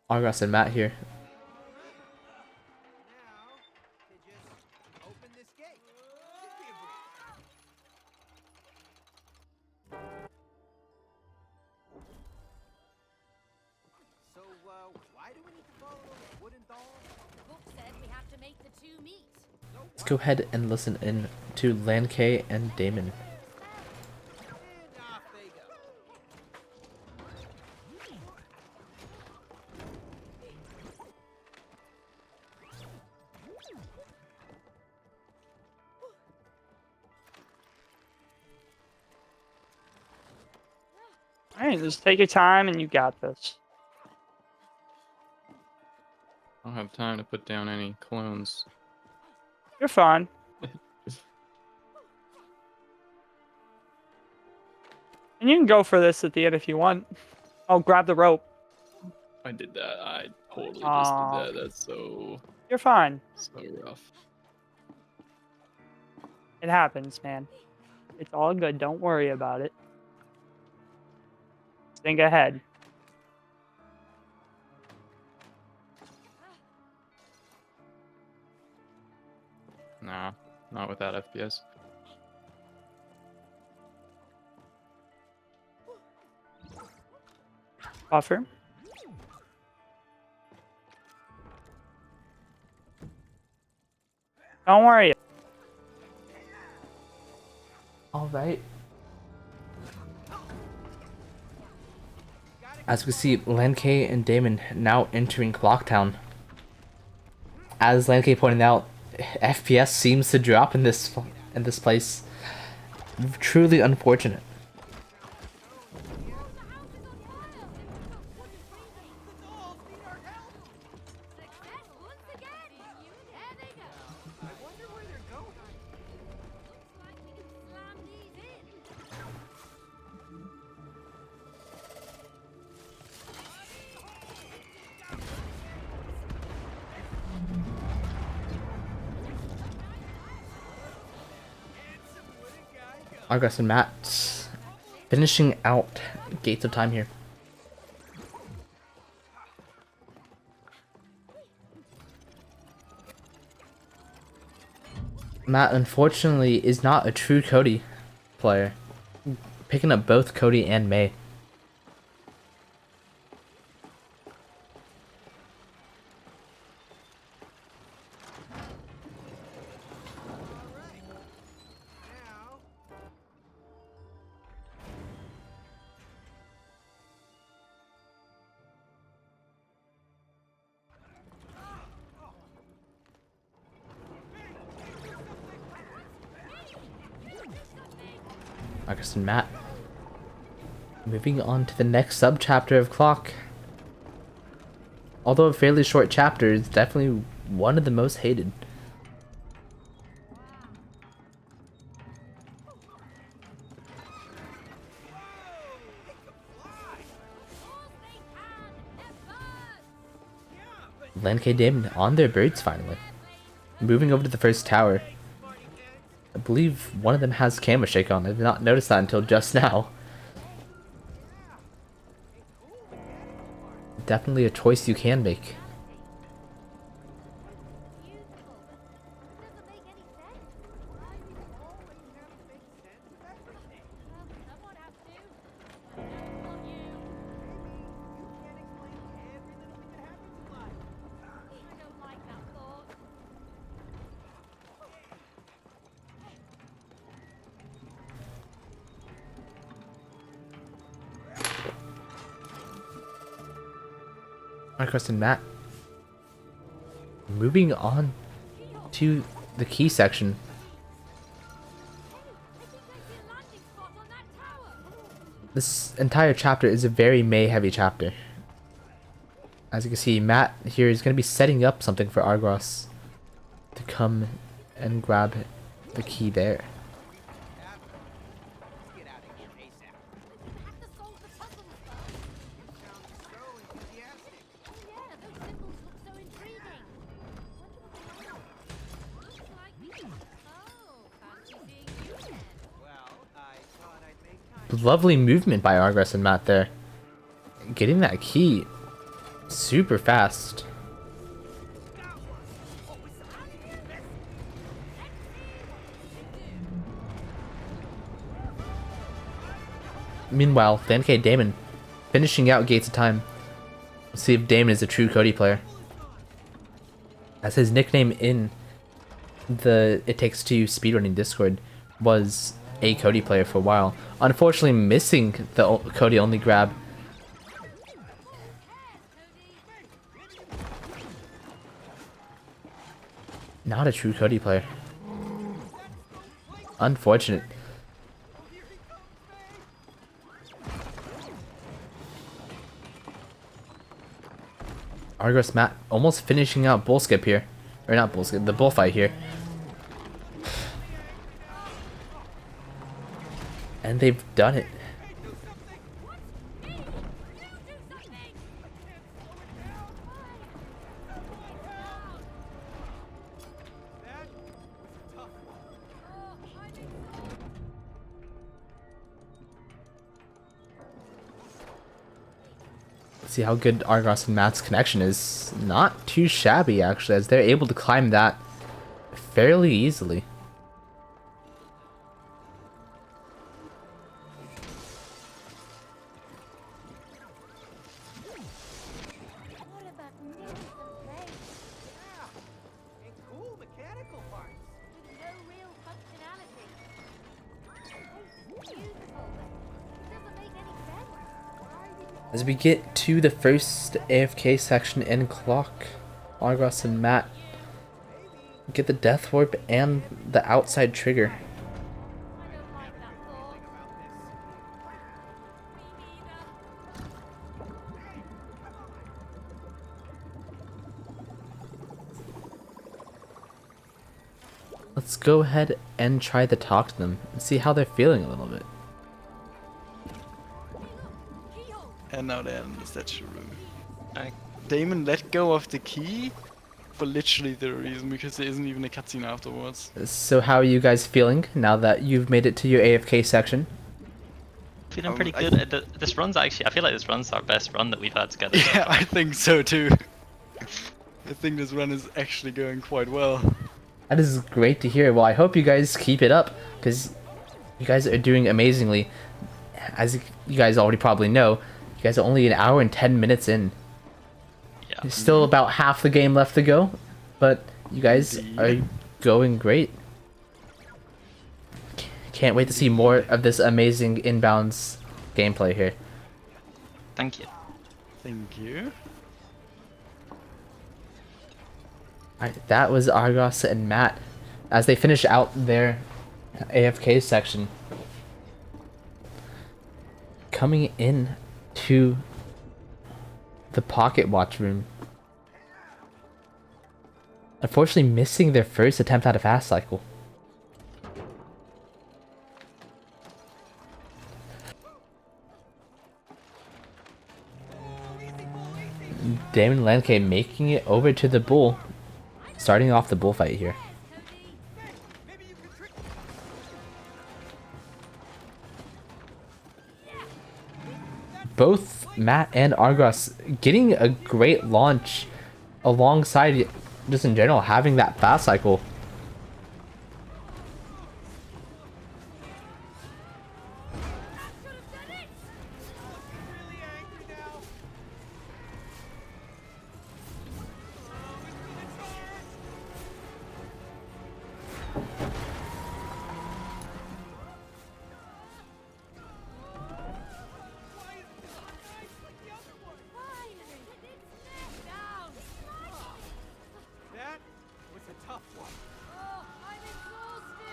Argos and Matt here. Now, to just open this gate. Should be a breeze. So, why do we need to follow those wooden dolls? The book said we have to make the two meet. Let's go ahead and listen in to Lankay and Damon. And off they go. Alright, just take your time and you got this. I don't have time to put down any clones. You're fine. And you can go for this at the end if you want. Oh, grab the rope. I did that. I totally Aw. just did that. That's so You're fine. rough. It happens, man. It's all good. Don't worry about it. Think ahead. Nah, not with that FPS. Buffer. Don't worry. Alright. As we see Lankay and Damon now entering Clocktown. As Lankay pointed out, FPS seems to drop in this place. Truly unfortunate. Success once again. There they go. I wonder where they're going. Looks like we can slam these in. Handsome wooden guy gone. Argus and Matt Finishing out Gates of Time here. Matt, unfortunately, is not a true Cody player. Picking up both Cody and May. Now, Marcus and Matt. Moving on to the next subchapter of Clock. Although a fairly short chapter, it's definitely one of the most hated. Len K. Damon on their birds finally. Moving over to the first tower. I believe one of them has camera shake on. I did not notice that until just now. Definitely a choice you can make. Marcus and Matt. Moving on to the key section. This entire chapter is a very May heavy chapter. As you can see, Matt here is going to be setting up something for Argos to come and grab the key there. let's get out of here ASAP. Sounds so enthusiastic. Well, I thought I'd make time. Lovely movement by Argos and Matt there. Getting that key super fast. Meanwhile, Dan K. Damon finishing out Gates of Time. Let's see if Damon is a true Cody player. As his nickname in the It Takes Two speedrunning Discord was a Cody player for a while. Unfortunately, missing the Cody only grab. Not a true Cody player. Unfortunate. Argos Matt almost finishing out bull skip here. Or not bull skip, the bullfight here. And they've done it. See how good Argos and Matt's connection is. Not too shabby actually, as they're able to climb that fairly easily. And cool mechanical parts. As we get to the first AFK section in Clock, Argos and Matt get the Death Warp and the outside trigger. Let's go ahead and try to talk to them and see how they're feeling a little bit. And now they're in the statue room. I- Damon let go of the key for literally the reason, because there isn't even a cutscene afterwards. So how are you guys feeling now that you've made it to your AFK section? Feeling pretty good. This run's actually, I feel like this run's our best run that we've had together. Yeah, I think so too. I think this run is actually going quite well. That is great to hear. Well, I hope you guys keep it up, because you guys are doing amazingly. As you guys already probably know, you guys are only an hour and 10 minutes in. Yeah. There's still about half the game left to go, but you guys are going great. Can't wait to see more of this amazing inbounds gameplay here. Thank you. Thank you. Alright, that was Argos and Matt as they finish out their AFK section. Coming in to the pocket watch room. Unfortunately missing their first attempt at a fast cycle. Damon Lanke making it over to the bull. Starting off the bullfight here. Both Matt and Argos getting a great launch alongside, just in general, having that fast cycle. That was a tough one. Oh, I'm exhausted.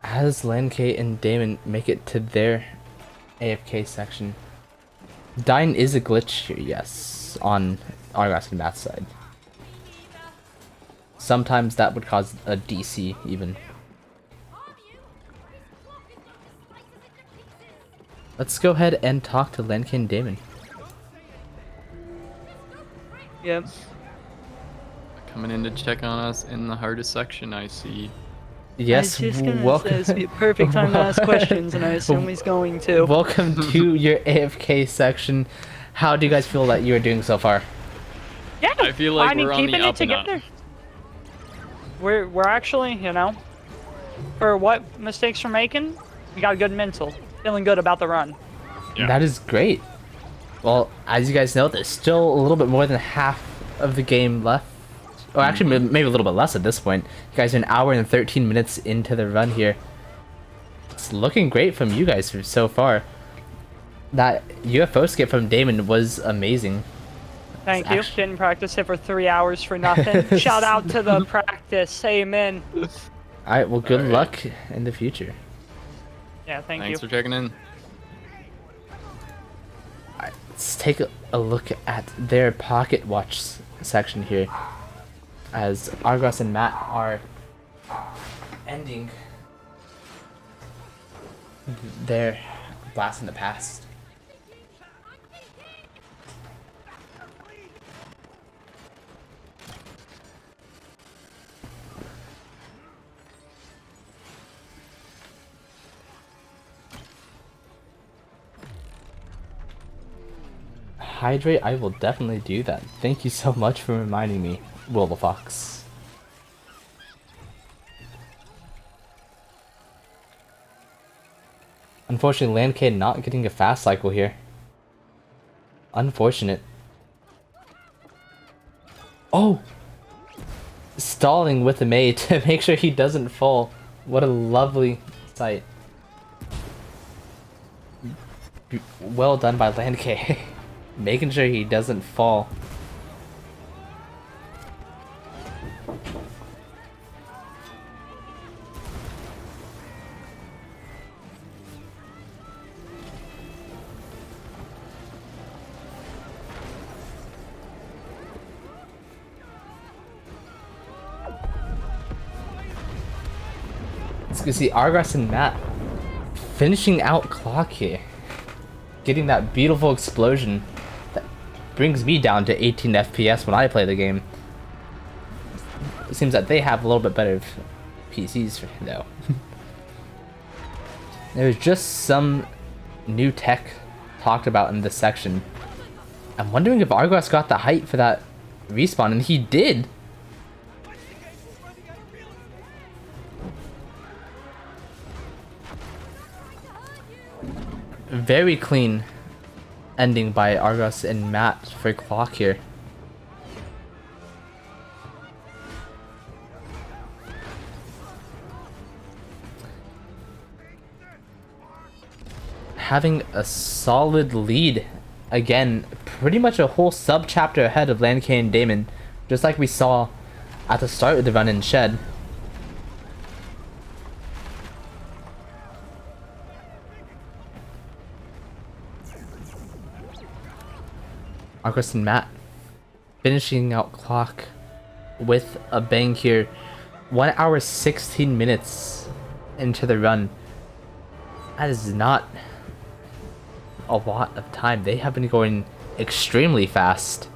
As Lanke and Damon make it to their AFK section. Dying is a glitch here, yes, on Argos and Matt's side. Sometimes that would cause a DC even. Let's go ahead and talk to Lanke and Damon. Yep. Coming in to check on us in the hardest section, I see. Yes, I was just gonna welcome. say this would be a perfect time to ask questions, and I assume he's going to. Welcome to your AFK section. How do you guys feel that you are doing so far? Yeah, I feel like I mean, we're on the keeping up it and up. together. We're actually, you know, for what mistakes we're making, we got a good mental. Feeling good about the run. Yeah. That is great. Well, as you guys know, there's still a little bit more than half of the game left. Or actually, maybe a little bit less at this point. You guys are an hour and 13 minutes into the run here. It's looking great from you guys so far. That UFO skip from Damon was amazing. Thank you. Didn't practice it for 3 hours for nothing. Shout out to the practice. Amen. Alright, well, good Alright. luck in the future. Yeah, thank Thanks you. for checking in. Alright, let's take a look at their pocket watch section here. As Argos and Matt are ending their blast in the past. Hydrate, I will definitely do that. Thank you so much for reminding me, Will the Fox. Unfortunately, Landcade not getting a fast cycle here. Unfortunate. Oh! Stalling with the May to make sure he doesn't fall. What a lovely sight. Well done by Landcade. Making sure he doesn't fall. Let's go see Argos and Matt finishing out clock here. Getting that beautiful explosion that brings me down to 18 FPS when I play the game. It seems that they have a little bit better PCs though. There's just some new tech talked about in this section. I'm wondering if Argos got the height for that respawn, and he did. Very clean ending by Argos and Matt for clock here. Having a solid lead again, pretty much a whole sub chapter ahead of Landkay and Damon, just like we saw at the start of the run in Shed. Argos and Matt finishing out clock with a bang here. 1 hour 16 minutes into the run. That is not a lot of time. They have been going extremely fast.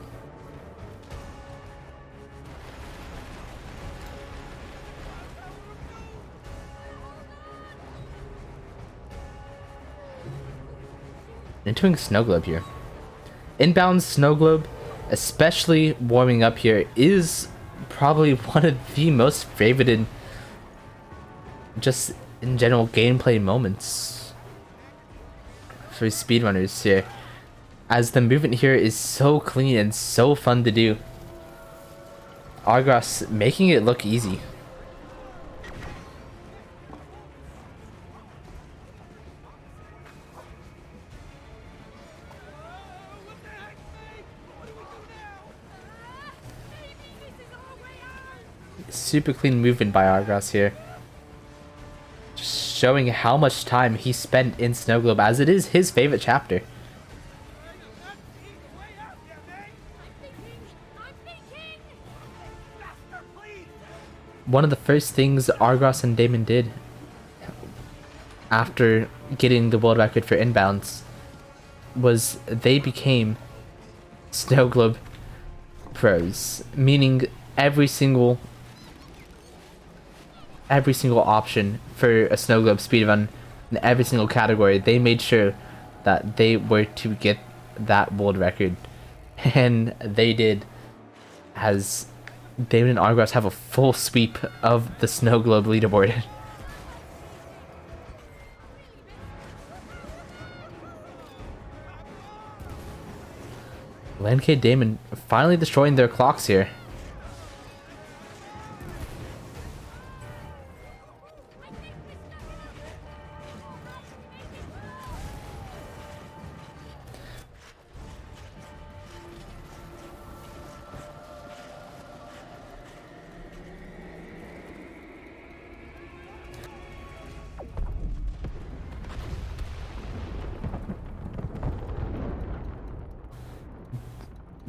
Entering Snow Globe here. Inbound Snow Globe, especially warming up here, is probably one of the most favorited just in general gameplay moments for speedrunners here, as the movement here is so clean and so fun to do. Argos making it look easy. Super clean movement by Argos here. Just showing how much time he spent in Snow Globe, as it is his favorite chapter. One of the first things Argos and Damon did after getting the world record for inbounds was they became Snow Globe pros, meaning every single option for a Snow Globe speedrun in every single category, they made sure that they were to get that world record, and they did, as Damon and Argos have a full sweep of the Snow Globe leaderboard. Landkay Damon finally destroying their clocks here.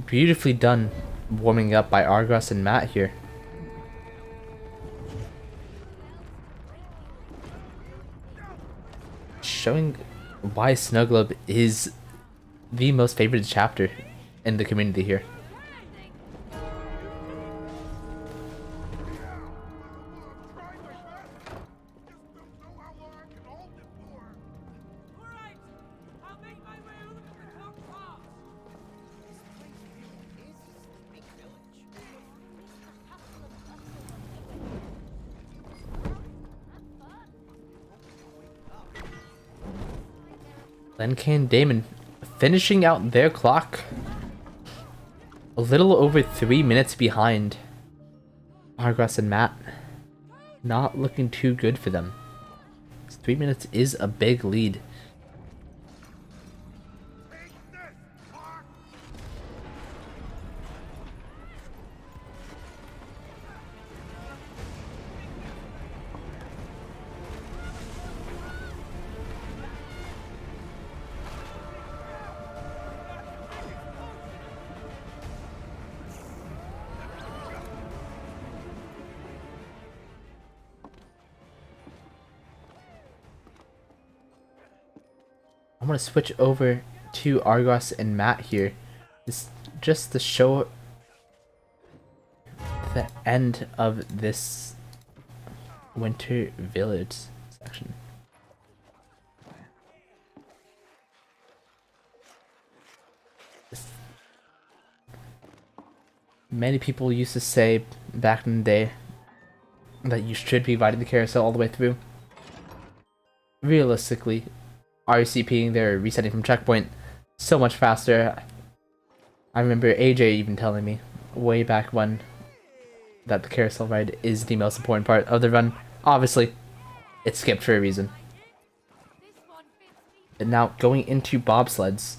Beautifully done warming up by Argos and Matt here. Showing why Snow Globe is the most favorite chapter in the community here. Landkay and Damon finishing out their clock a little over 3 minutes behind Argos and Matt. Not looking too good for them. 3 minutes is a big lead. I'm gonna switch over to Argos and Matt here. This just to show the end of this Winter Village section. Many people used to say back in the day that you should be riding the carousel all the way through. Realistically, RCPing there, resetting from checkpoint so much faster. I remember AJ even telling me way back when that the carousel ride is the most important part of the run. Obviously, it's skipped for a reason. And now going into bobsleds.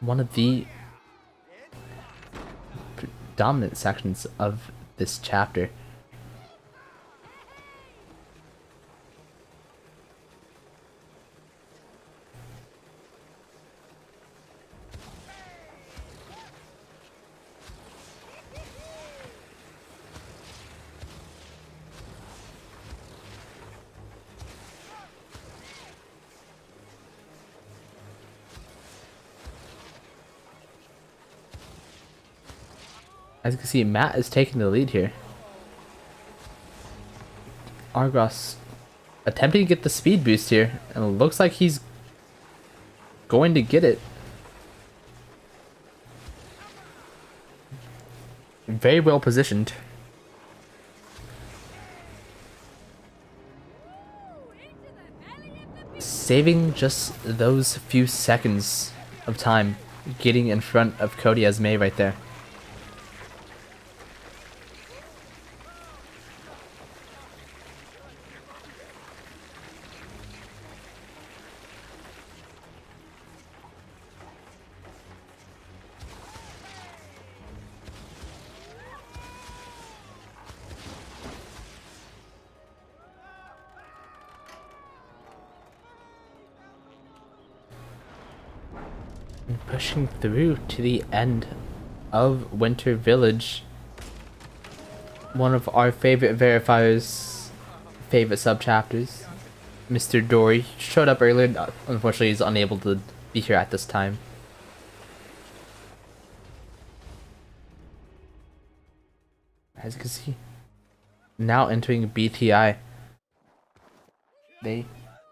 One of the dominant sections of this chapter. As you can see, Matt is taking the lead here. Argos attempting to get the speed boost here, and it looks like he's going to get it. Very well positioned. Saving just those few seconds of time, getting in front of Cody Esme right there. Pushing through to the end of Winter Village. One of our favorite verifiers' favorite sub-chapters. Mr. Dory showed up earlier. Unfortunately, he's unable to be here at this time. As you can see, now entering BTI. They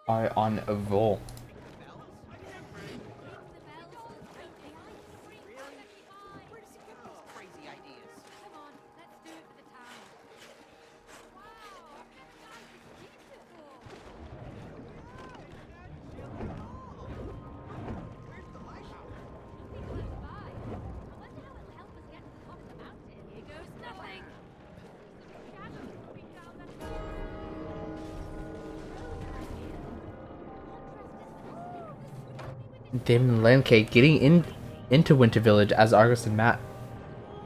are on a roll. Crazy ideas. Come on, let's do it for the town. Wow, that's beautiful. Nothing close by. I wonder how it'll help us get to the top of the mountain. Here goes nothing. Some shadows coming down that Damon and Lancake getting into Winter Village as Argus and Matt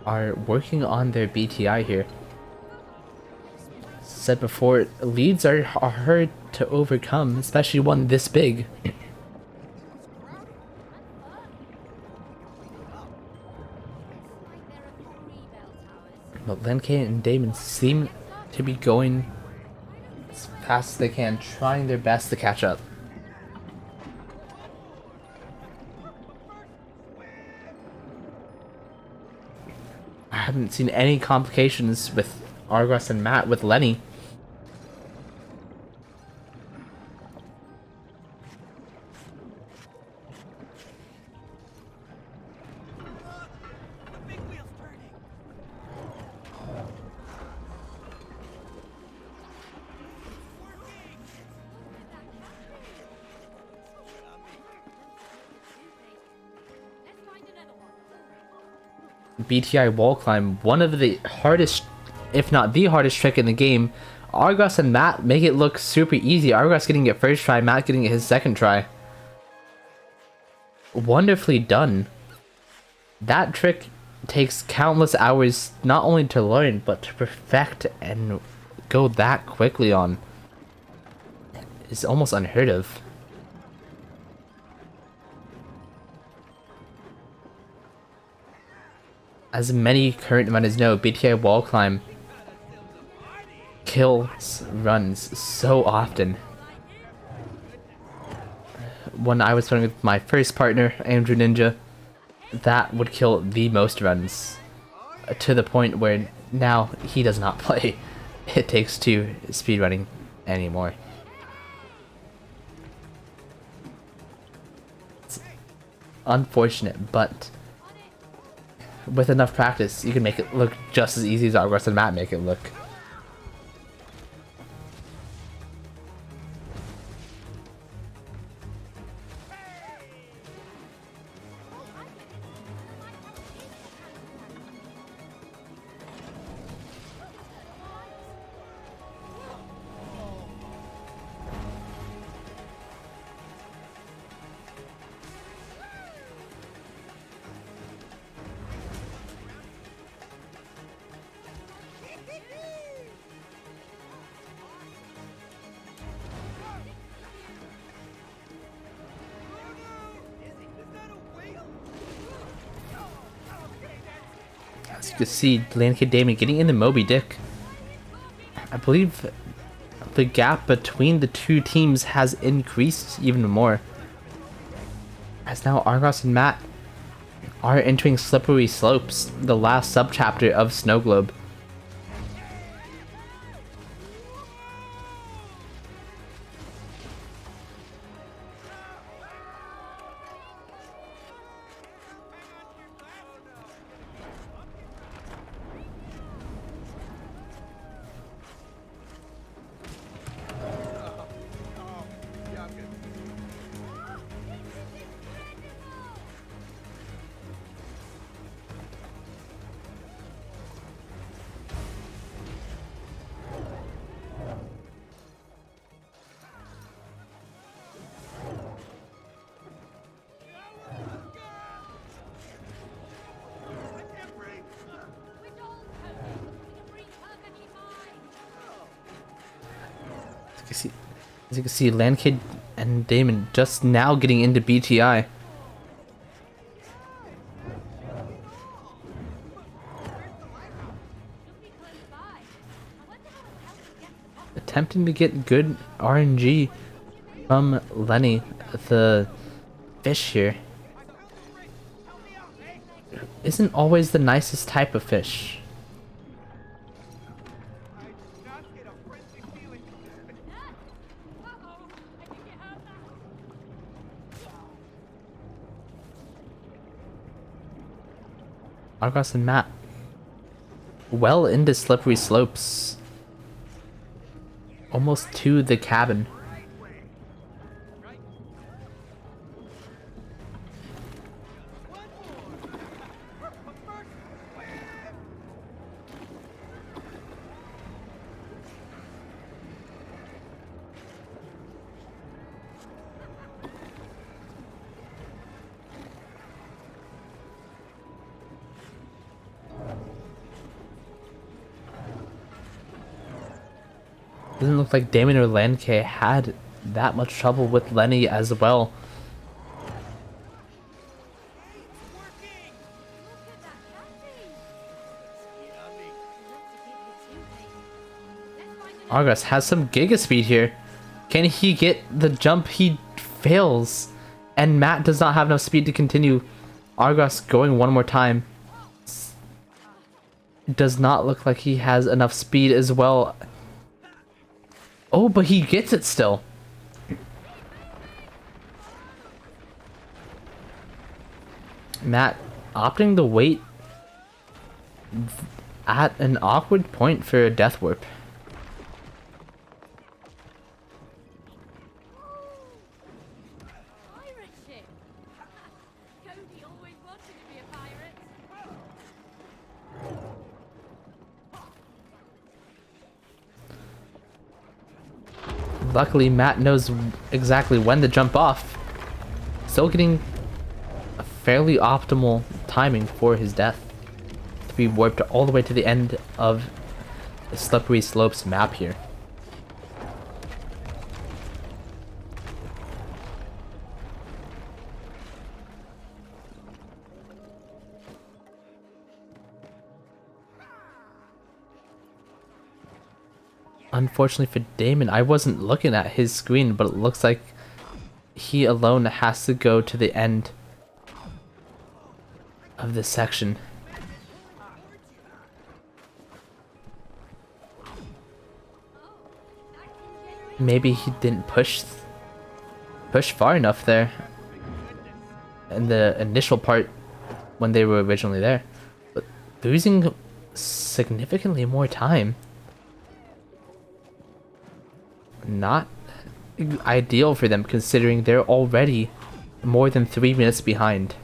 are working on their BTI here. Said before, leads are hard to overcome, especially one this big. But Lancake and Damon seem to be going as fast as they can, trying their best to catch up. I haven't seen any complications with Argos and Matt with Lenny. The big wheel's turning. Let's find another one. BTI wall climb, one of the hardest, if not the hardest trick in the game. Argos and Matt make it look super easy. Argos getting it first try, Matt getting it his second try. Wonderfully done. That trick takes countless hours not only to learn, but to perfect and go that quickly on. It's almost unheard of. As many current runners know, BTI wall climb kills runs so often. when I was playing with my first partner, Andrew Ninja, that would kill the most runs. To the point where now he does not play It Takes Two speedrunning anymore. It's unfortunate, but with enough practice, you can make it look just as easy as Argos and Matt make it look. As you can see, Landkid Damon getting into Moby Dick. I believe the gap between the two teams has increased even more, as now Argos and Matt are entering Slippery Slopes, the last subchapter of Snow Globe. As you can see, Landkid and Damon just now getting into BTI. Attempting to get good RNG from Lenny, the fish here. Isn't always the nicest type of fish. Argos and Matt well into Slippery Slopes, almost to the cabin. Doesn't look like Damon or Landkay had that much trouble with Lenny as well. Argos has some giga speed here. Can he get the jump? He fails. And Matt does not have enough speed to continue. Argos going one more time. It does not look like he has enough speed as well. Oh, but he gets it still. Matt opting to wait at an awkward point for a death warp. Pirate ship. Cody always wanted to be a pirate. Luckily, Matt knows exactly when to jump off. Still getting a fairly optimal timing for his death to be warped all the way to the end of the Slippery Slopes map here. Unfortunately for Damon, I wasn't looking at his screen, but it looks like he alone has to go to the end of this section. Maybe he didn't push far enough there in the initial part when they were originally there, but losing significantly more time. Not ideal for them considering they're already more than 3 minutes behind.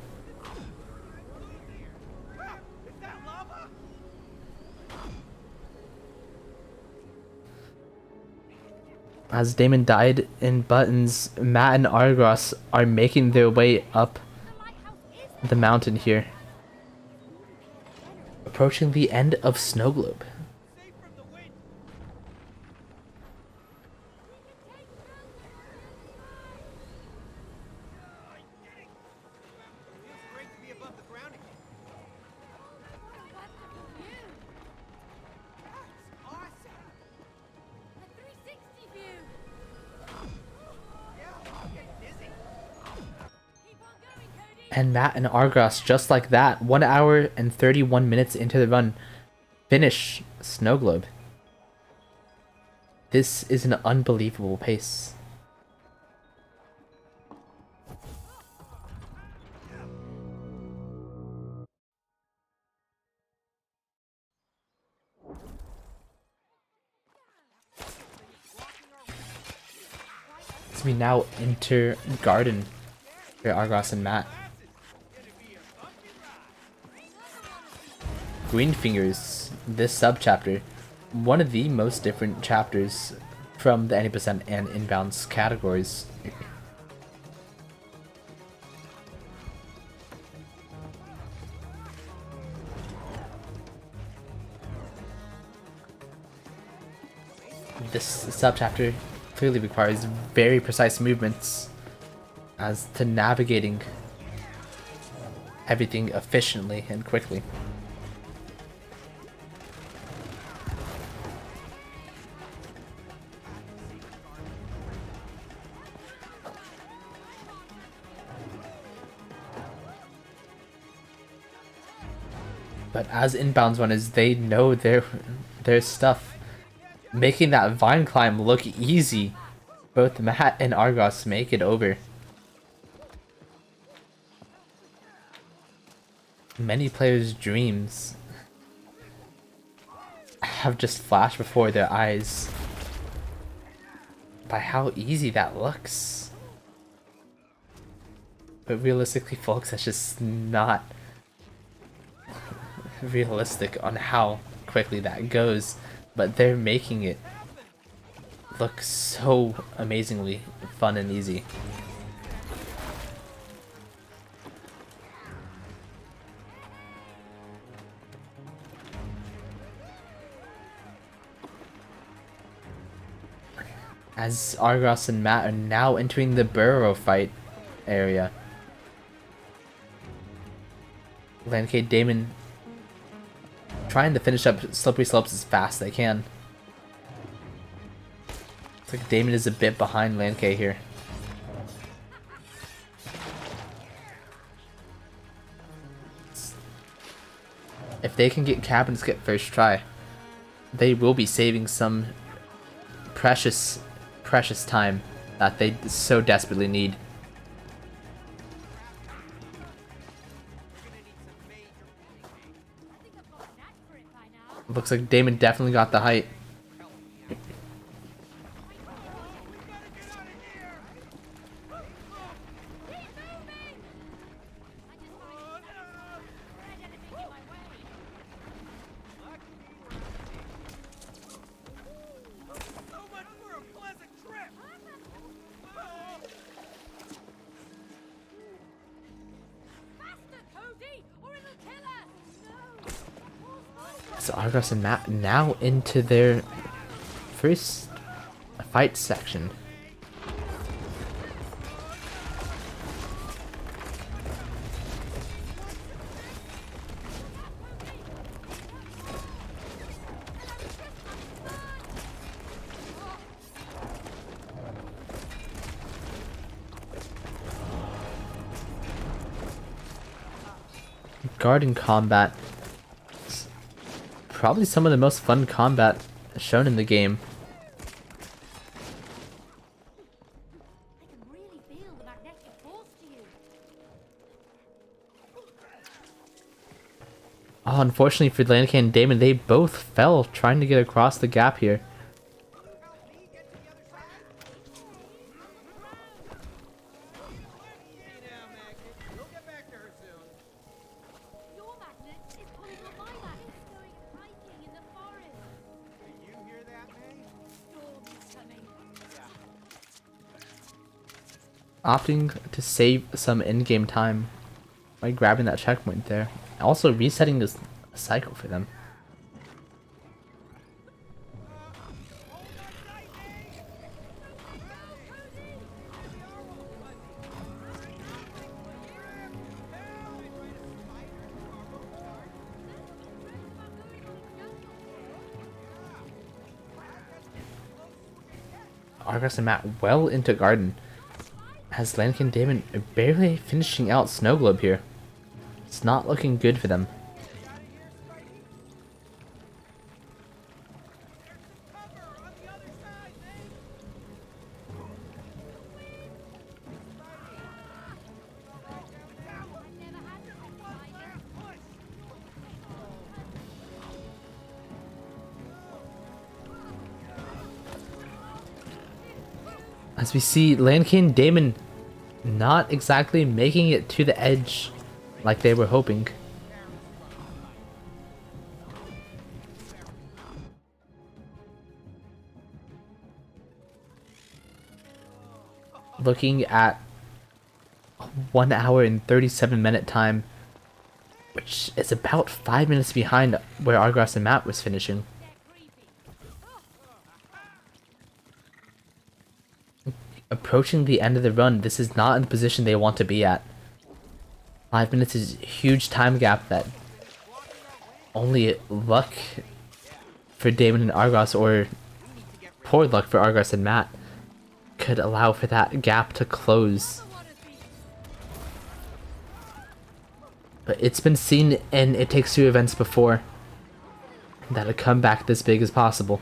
As Damon died in buttons, Matt and Argos are making their way up the mountain here, approaching the end of Snow Globe. Feels great to be above the ground again. That's awesome. A 360 view. Yeah, I'm getting dizzy. Keep on going, Cody. And Matt and Argos, just like that, 1 hour and 31 minutes into the run, finish Snow Globe. This is an unbelievable pace. As we now enter Garden for Argos and Matt. Greenfingers, this subchapter, one of the most different chapters from the 90% and inbounds categories. This subchapter clearly requires very precise movements as to navigating everything efficiently and quickly. But as inbounds runners, they know their stuff. Making that vine climb look easy. Both Matt and Argos make it over. Many players' dreams have just flashed before their eyes by how easy that looks. But realistically, folks, that's just not realistic on how quickly that goes. But they're making it look so amazingly fun and easy. As Argos and Matt are now entering the burrow fight area. Lancade Damon trying to finish up Slippery Slopes as fast as they can. Looks like Damon is a bit behind Lancade here. If they can get Cap and Skip first try, they will be saving some precious time that they so desperately need. Looks like Damon definitely got the height. So much for a pleasant trip. Faster, Cody, or it'll kill us. No. So Argos and Matt now into their first fight section. garden combat. It's probably some of the most fun combat shown in the game. I can really feel the magnetic force to you. Oh, unfortunately for Landkane and Damon, they both fell trying to get across the gap here. Help me get to the other side. Hey now, Magnet. We'll get back to her soon. Your magnet is pulling on my magnet. Going hiking in the forest. Did you hear that, May? Storm's coming. Opting to save some in-game time by grabbing that checkpoint there. Also resetting this cycle for them. Argos and Matt well into garden. Has Landkane and Damon barely finishing out Snow Globe here. It's not looking good for them. Cover on the other side, May. I've never had this exciting. As we see Landkane and Damon not exactly making it to the edge like they were hoping. Looking at 1 hour and 37-minute time, which is about 5 minutes behind where Argos and Matt was finishing. Approaching the end of the run, this is not in the position they want to be at. 5 minutes is a huge time gap that only luck for Damon and Argos, or poor luck for Argos and Matt, could allow for that gap to close. But it's been seen in It Takes Two events before that a comeback this big is possible.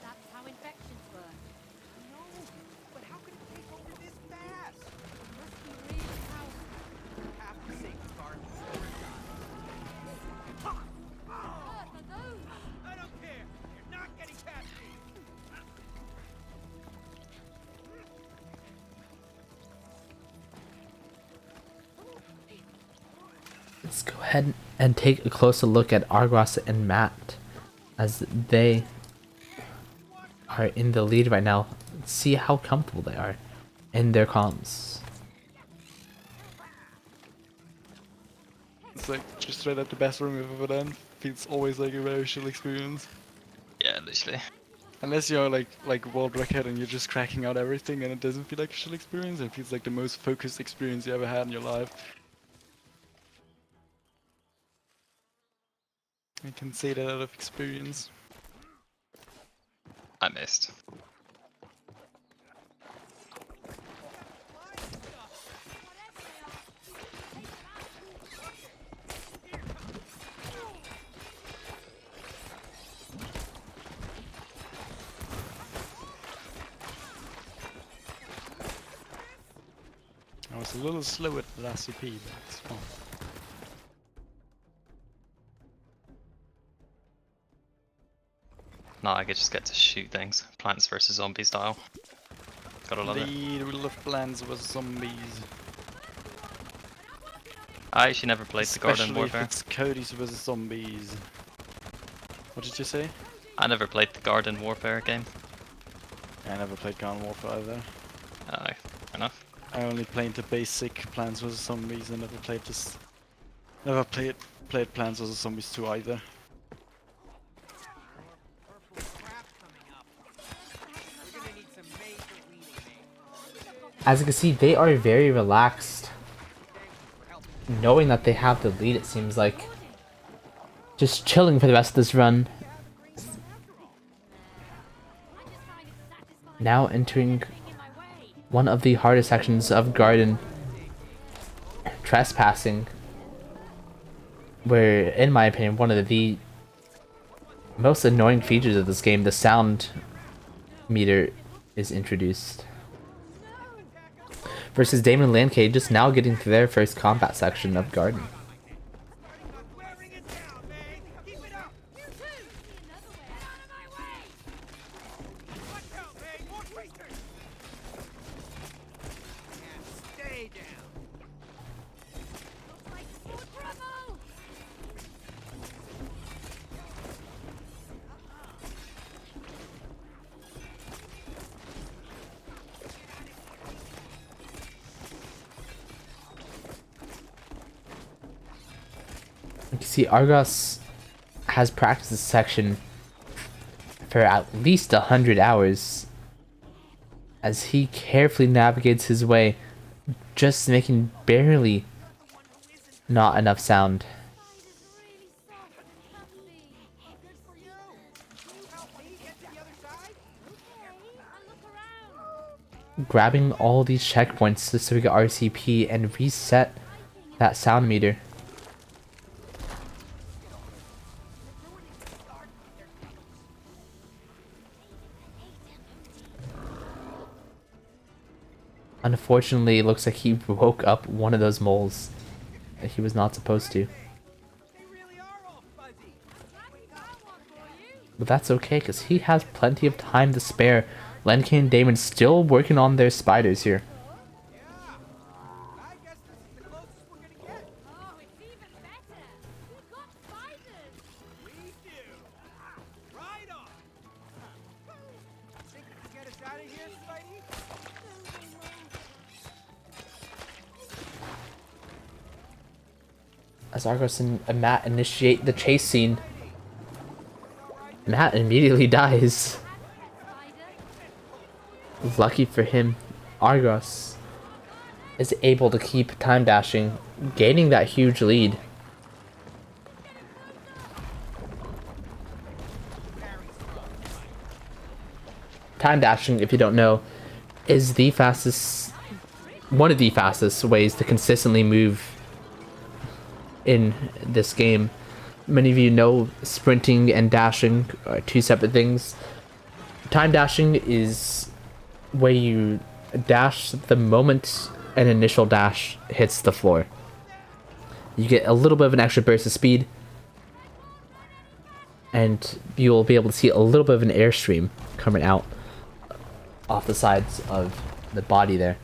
That's how infections work. No, but how can it take over this fast? Must be really powerful. Have to safeguard the What are those? I don't care. You're not getting past me. Let's go ahead and take a closer look at Argos and Matt as they are in the lead right now. Let's see how comfortable they are in their comms. It's like just straight up the best room we've ever done. Feels always like a very chill experience. Yeah, literally. Unless you're like world record and you're just cracking out everything and it doesn't feel like a chill experience. It feels like the most focused experience you ever had in your life. I can say that out of experience. I missed. I was a little slow at the last CP, but it's fine. No, I could just get to shoot things. Plants vs Zombies style. Gotta love it. The rule of plants was zombies. I actually never played the Garden Especially if Warfare. it's Cody's versus zombies. What did you say? I never played the Garden Warfare game. I never played Garden Warfare either. Fair enough. I only played the basic Plants vs Zombies and never played this. Never played Plants vs Zombies 2 either. Purple crap coming up. We're gonna need some major cleaning, May. As you can see, they are very relaxed, Thank you for helping. knowing that they have the lead, it seems like. Just chilling for the rest of this run. Now entering one of the hardest sections of Garden. Trespassing. Where, in my opinion, one of the most annoying features of this game, the sound meter, is introduced. Versus Damon and Lancade just now getting to their first combat section of Garden. Wearing it down, man. Keep it up. You too. Get out of my way. Watch out, man. More creatures. And stay down. Looks like more trouble. You can see Argos has practiced this section for at least 100 hours as he carefully navigates his way, just making barely not enough sound. Really soft and comfy. Good for you. Help me get to the other side. Okay, I'll look around. Grabbing all these checkpoints just so we get RCP and reset that sound meter. Unfortunately, it looks like he woke up one of those moles that he was not supposed to. They really are all fuzzy. But that's okay, because he has plenty of time to spare. Lenke and Damon still working on their spiders here. Yeah. I guess this is the closest we're gonna get. Oh, it's even better. We've got spiders. We do. Right on. Think you can get us out of here, Spidey? As Argos and Matt initiate the chase scene, Matt immediately dies. Lucky for him, Argos is able to keep time dashing, gaining that huge lead. Time dashing, if you don't know, is the fastest, one of the fastest ways to consistently move in this game. Many of you know sprinting and dashing are two separate things. Time dashing is where you dash the moment an initial dash hits the floor. You get a little bit of an extra burst of speed, and you'll be able to see a little bit of an airstream coming out off the sides of the body there.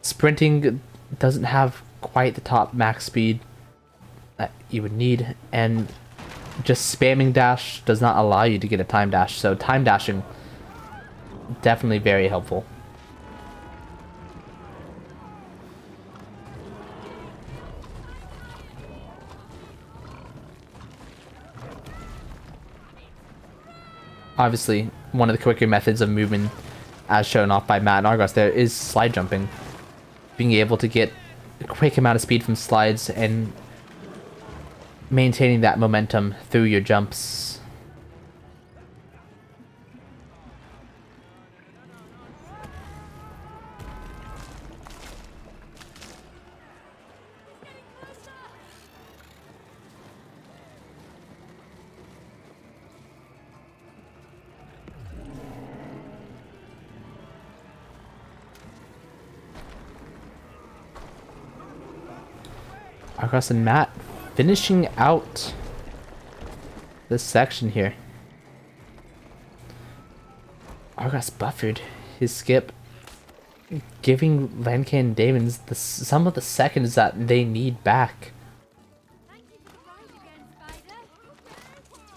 Sprinting doesn't have quite the top max speed that you would need, and just spamming dash does not allow you to get a time dash, so time dashing definitely very helpful. Obviously, one of the quicker methods of movement, as shown off by Matt and Argos there, is slide jumping. Being able to get a quick amount of speed from slides and maintaining that momentum through your jumps. Argos and Matt finishing out this section here. Argos buffered his skip, giving Lenke and Damon some of the seconds that they need back. Thank you for the ride again, Spider. This is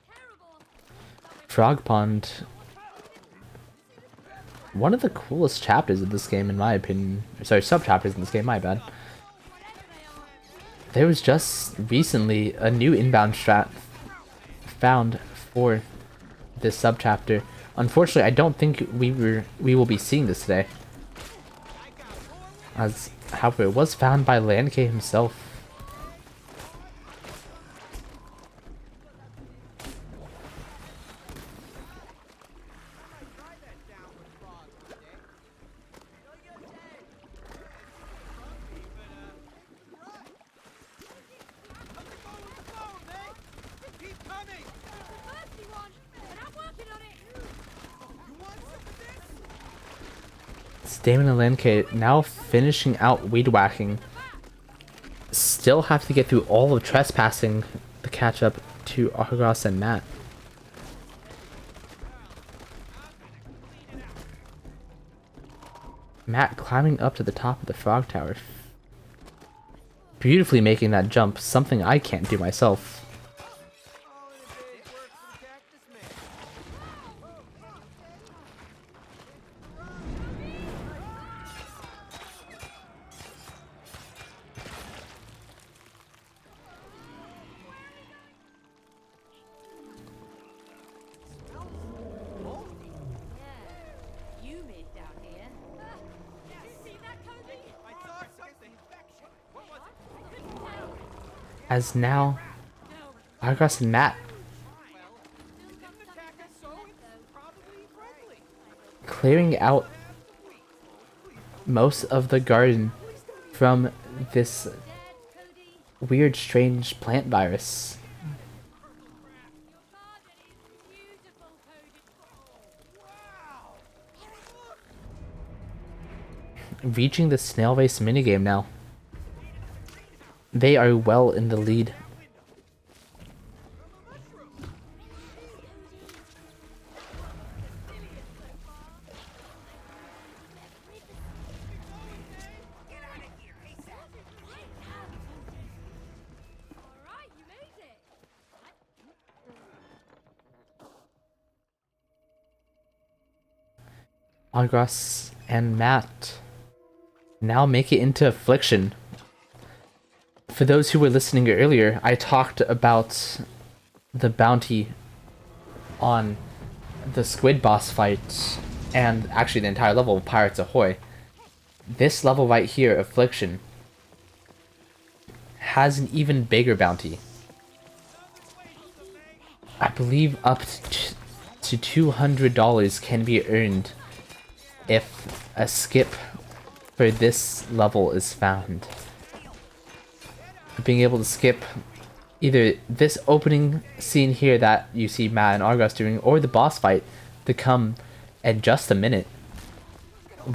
terrible. Frog Pond. One of the coolest chapters of this game, in my opinion. Sorry, sub-chapters in this game, my bad. There was just recently a new inbound strat found for this subchapter. Unfortunately, I don't think we will be seeing this today. As however, it was found by Landke himself. Keep coming! Thirsty one, but I'm working on it. You want some of this? It's Damon and Landke now finishing out weed whacking. Still have to get through all of trespassing to catch up to Argos and Matt. Matt climbing up to the top of the frog tower. Beautifully making that jump, something I can't do myself. All in a day's work from Cactus Man. Yeah, you made down here. You see that, Kobe? I saw something. What was it? I couldn't tell. As now, Argos and Matt Didn't attack us, so it's probably friendly. clearing out most of the garden from this Dead, Cody. weird, strange plant virus. Your garden is beautiful, Cody. Reaching the snail race minigame now. They are well in the lead. Alright, you made it. Argos and Matt now make it into Affliction. For those who were listening earlier, I talked about the bounty on the squid boss fight and actually the entire level of Pirates Ahoy. This level right here, Affliction, has an even bigger bounty. I believe up to $200 can be earned if a skip for this level is found. Being able to skip either this opening scene here that you see Matt and Argos doing, or the boss fight to come in just a minute,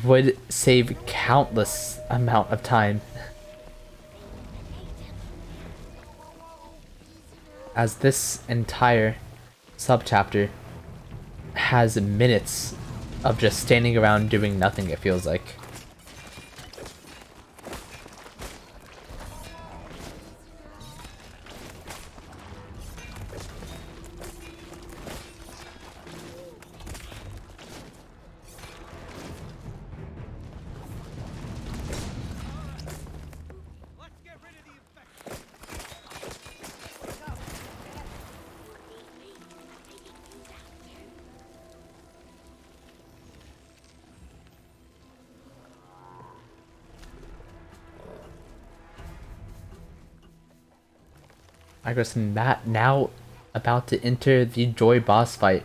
would save countless amount of time. As this entire subchapter has minutes of just standing around doing nothing, it feels like. Let's get rid of the infection. Argos and Matt now about to enter the Joy boss fight.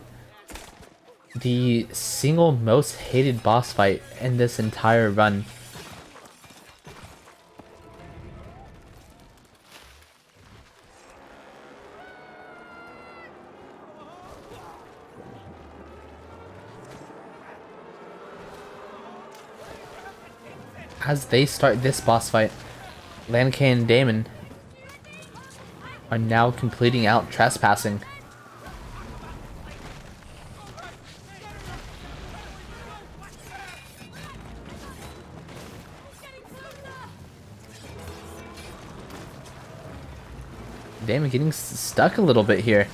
The single most hated boss fight in this entire run. As they start this boss fight, Landke and Damon are now completing out trespassing. Damon getting stuck a little bit here.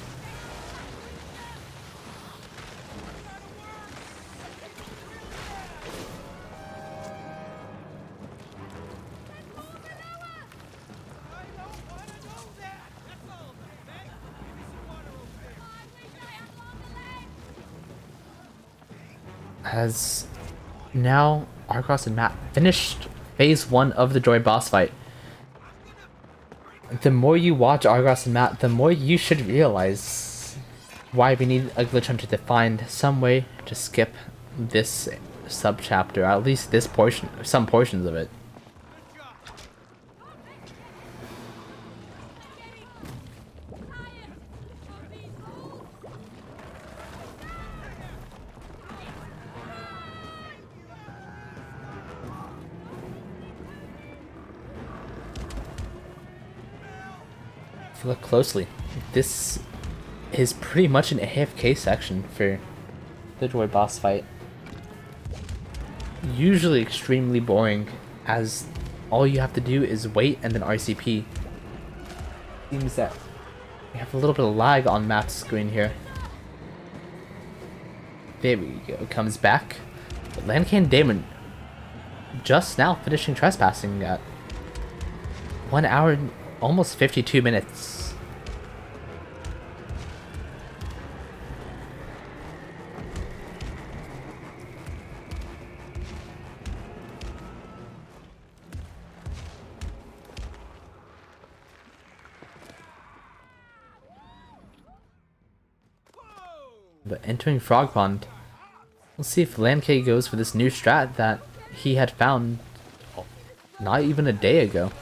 As now Argos and Matt finished phase 1 of the Joy boss fight. The more you watch Argos and Matt, the more you should realize why we need a glitch hunter to find some way to skip this subchapter, or at least this portion, some portions of it. If you look closely, this is pretty much an AFK section for the Joy boss fight. Usually extremely boring, as all you have to do is wait and then RCP. Seems that we have a little bit of lag on Matt's screen here. There we go, comes back. But Landkay and Damon just now finishing trespassing at 1 hour and almost 52 minutes. But entering Frog Pond, we'll see if Landkay goes for this new strat that he had found not even a day ago.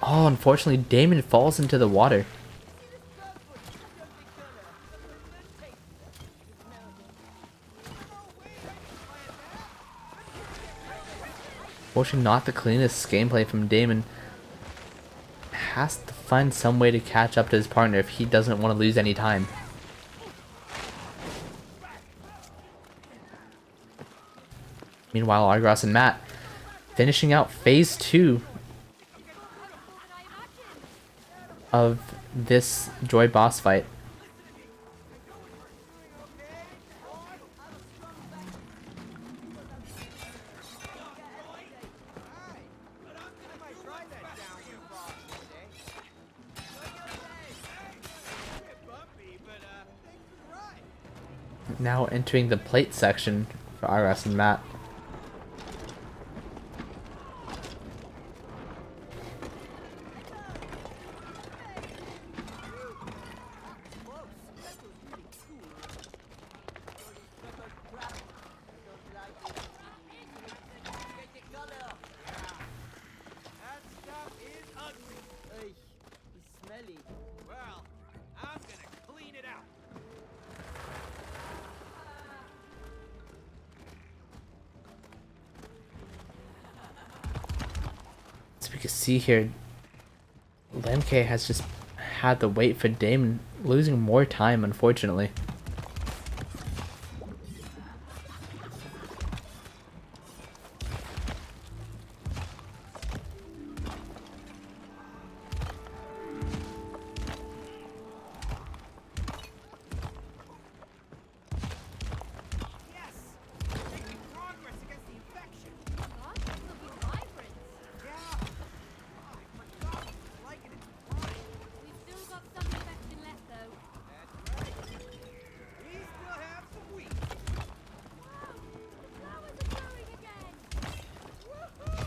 Oh, unfortunately, Damon falls into the water. Fortunately, not the cleanest gameplay from Damon. Has to find some way to catch up to his partner if he doesn't want to lose any time. Meanwhile, Argos and Matt finishing out phase 2 of this Joy boss fight. Now entering the plate section for Argos and Matt. That stuff is ugly. Smelly. Well, I'm gonna clean it out. As we can see here, Landkay has just had to wait for Damon, losing more time, unfortunately. Yes! Making progress against the infection. What? Looking vibrant. Yeah. Oh, I forgot. It's like it. It's fine. We've still got some infection left, though. That's right. We still have some wheat. Wow! The flowers are growing again! Woohoo!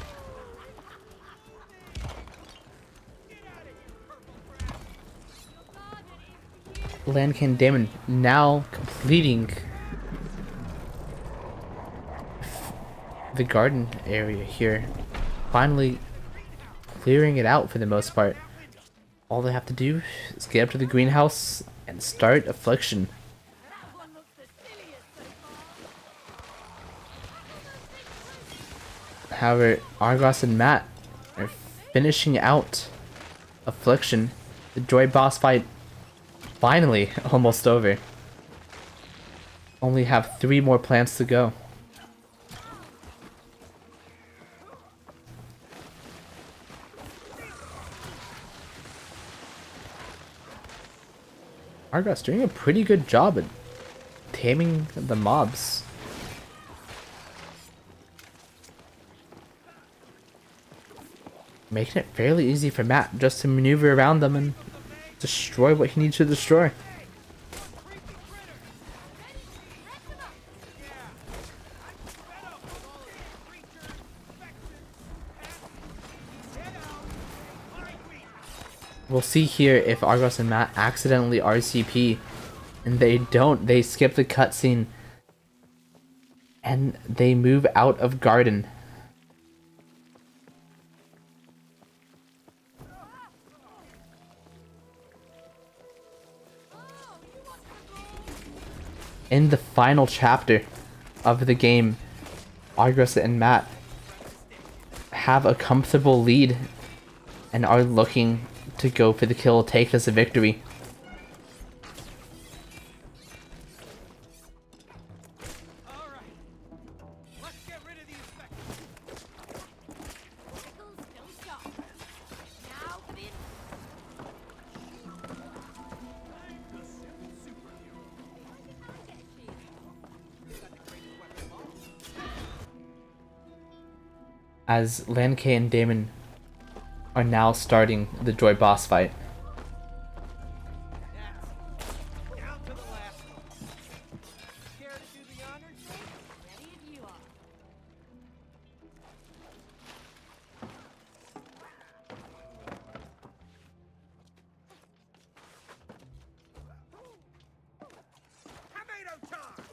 Get out of here, purple crap. Your garden is beautiful. Landkay and Damon now completing the garden area here. Finally clearing it out for the most part. All they have to do is get up to the greenhouse and start Affliction. That one looks the silliest so far. However, Argos and Matt are finishing out Affliction. The Joy boss fight finally almost over. Only have 3 more plants to go. Argos doing a pretty good job at taming the mobs. Making it fairly easy for Matt just to maneuver around them and destroy what he needs to destroy. We'll see here if Argos and Matt accidentally RCP, and they don't. They skip the cutscene, and they move out of garden. In the final chapter of the game, Argos and Matt have a comfortable lead and are looking to go for the kill, take this a victory. All right. Let's get rid of these specters. Pickles, don't stop. Now, come in. As Lankay and Damon are now starting the Joy boss fight. Now, down to the last one. Care to do the honors? Ready if you are. Tomato time!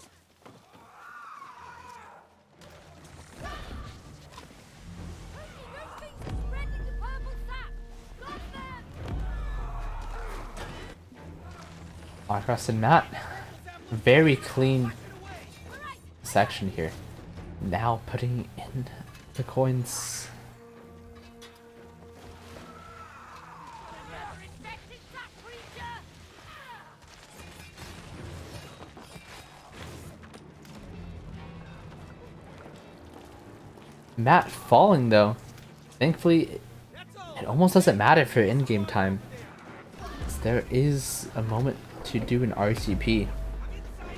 Those things spread into purple sap. Stop them! Argos and Matt, very clean section here. Now putting in the coins. You're infected sap creature! Matt falling though. Thankfully, That's all. it almost doesn't matter for in-game time. As there is a moment to do an RCP. I'm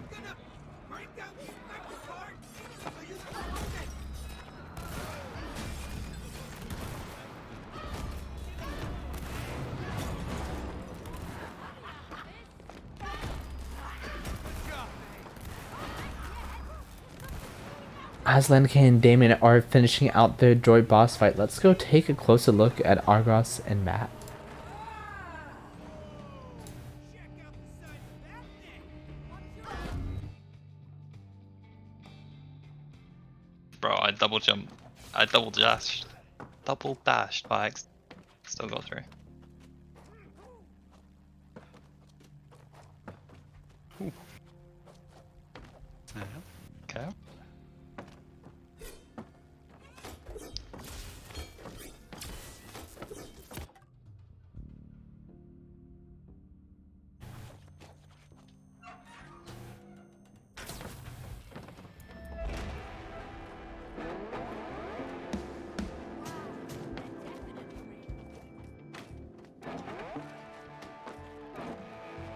gonna break down the specter part so you can hold it. As Lankay and Damon are finishing out their Joy boss fight, let's go take a closer look at Argos and Matt. Check out the size of that thing. Bro, I double jumped. I double dashed. Double dashed by accident. Still got through. Okay.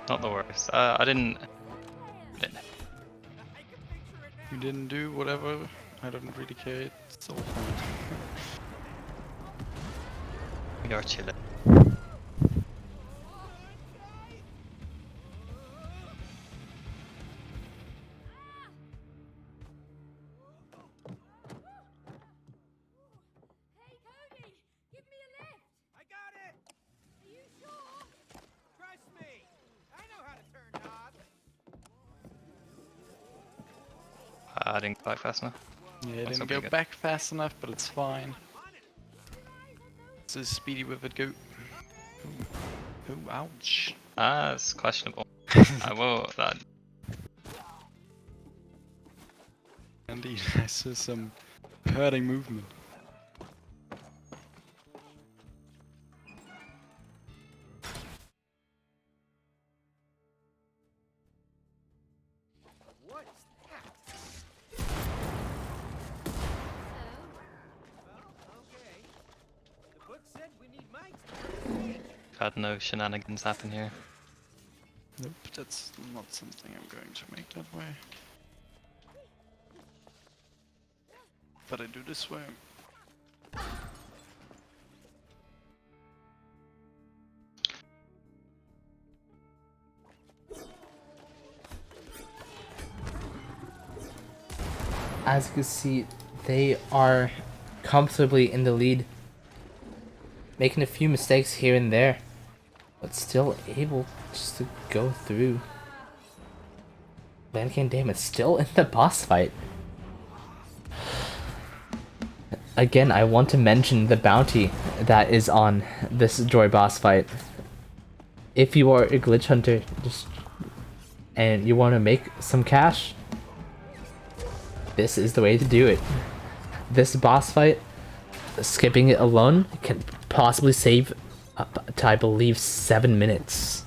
Not the worst. I didn't. You didn't do whatever. I don't really care. It's all fine. You're chilling. Hey, Cody! Give me a lift! I got it. Are you sure? Trust me. I know how to turn knobs. I didn't go back fast enough. Yeah, it That's didn't not go pretty good. back fast enough, but it's fine. It's as speedy with it go. Ooh. Ooh, ouch. It's questionable. I will. That. Indeed, I saw some hurting movement. What is that? Well, okay. The book said we need mics. Had no shenanigans happen here. Nope, that's not something I'm going to make that way. But I do this way. As you can see, they are comfortably in the lead, making a few mistakes here and there, but still able just to go through. Lanky and Damon still in the boss fight. Again, I want to mention the bounty that is on this Joy boss fight. If you are a glitch hunter and you want to make some cash, this is the way to do it. This boss fight, skipping it alone, can possibly save up to, I believe, 7 minutes.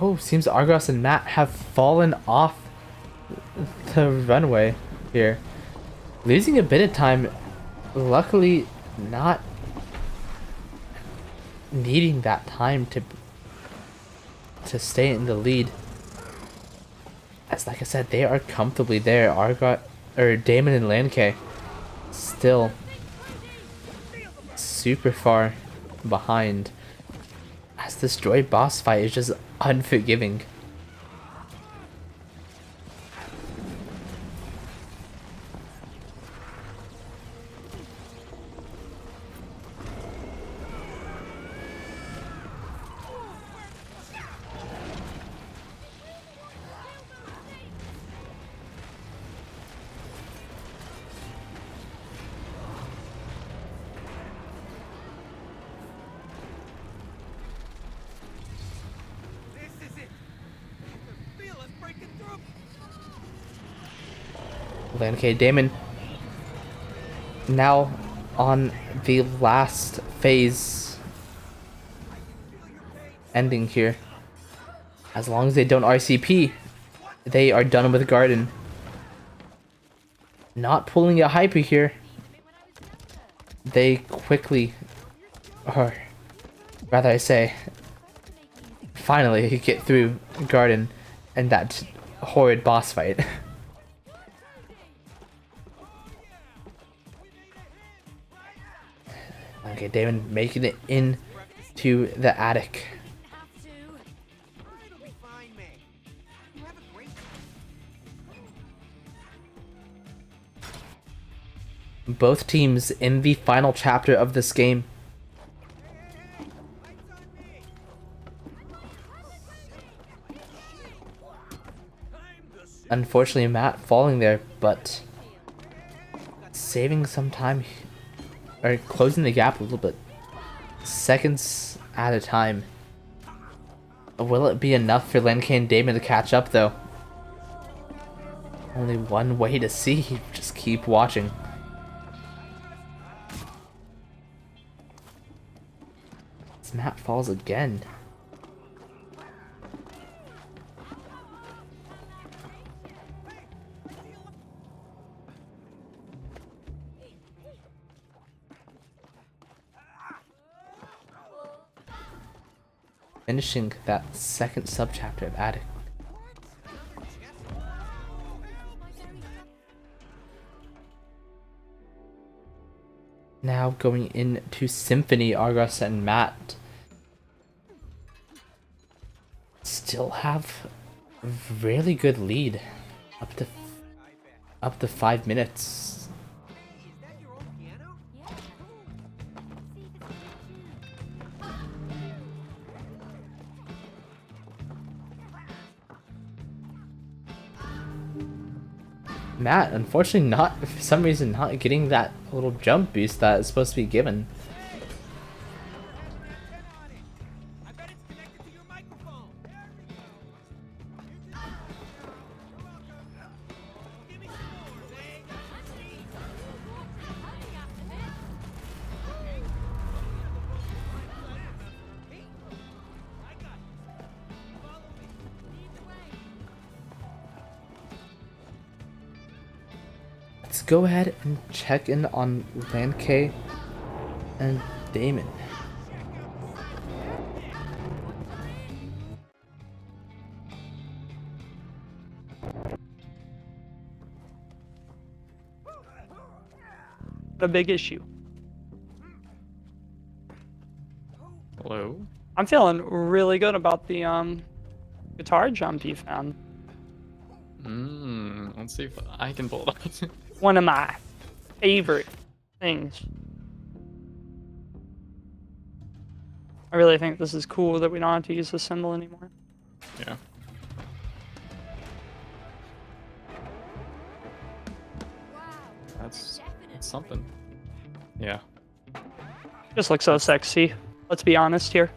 Oh, seems Argos and Matt have fallen off the runway here. Losing a bit of time, luckily not needing that time to stay in the lead. As like I said, they are comfortably there. Argot or Damon and Lanke still super far behind. As this Joy boss fight is just unforgiving. This is it. I can feel us breaking through. Lanke Damon now on the last phase ending here. As long as they don't RCP, they are done with Garden. Not pulling a hyper here. They quickly, or rather I say, finally get through Garden and that horrid boss fight. Okay, Damon making it in to the attic. It'll be fine, May. You have a great Both teams in the final chapter of this game. lights on me. Unfortunately, Matt falling there, but saving some time, or closing the gap a little bit. Seconds at a time. Will it be enough for Lanke and Damon to catch up, though? Only one way to see. Just keep watching. As Matt falls again. Finishing that second subchapter of Attic. Now going into Symphony, Argos and Matt still have a really good lead, up to 5 minutes. Hey, is that your old piano? Matt, unfortunately, not for some reason not getting that little jump boost that is supposed to be given. I bet it's connected to your microphone. There we go. You're welcome. Give me some more, May. Hey, I got you. Follow me. Let's go ahead and check in on Lanke and Damon. the big issue. Hello? I'm feeling really good about the guitar jump you found. Let's see if I can pull it off. One of my favorite things. I really think this is cool that we don't have to use this symbol anymore. Yeah. That's something. Yeah. Just looks so sexy. Let's be honest here.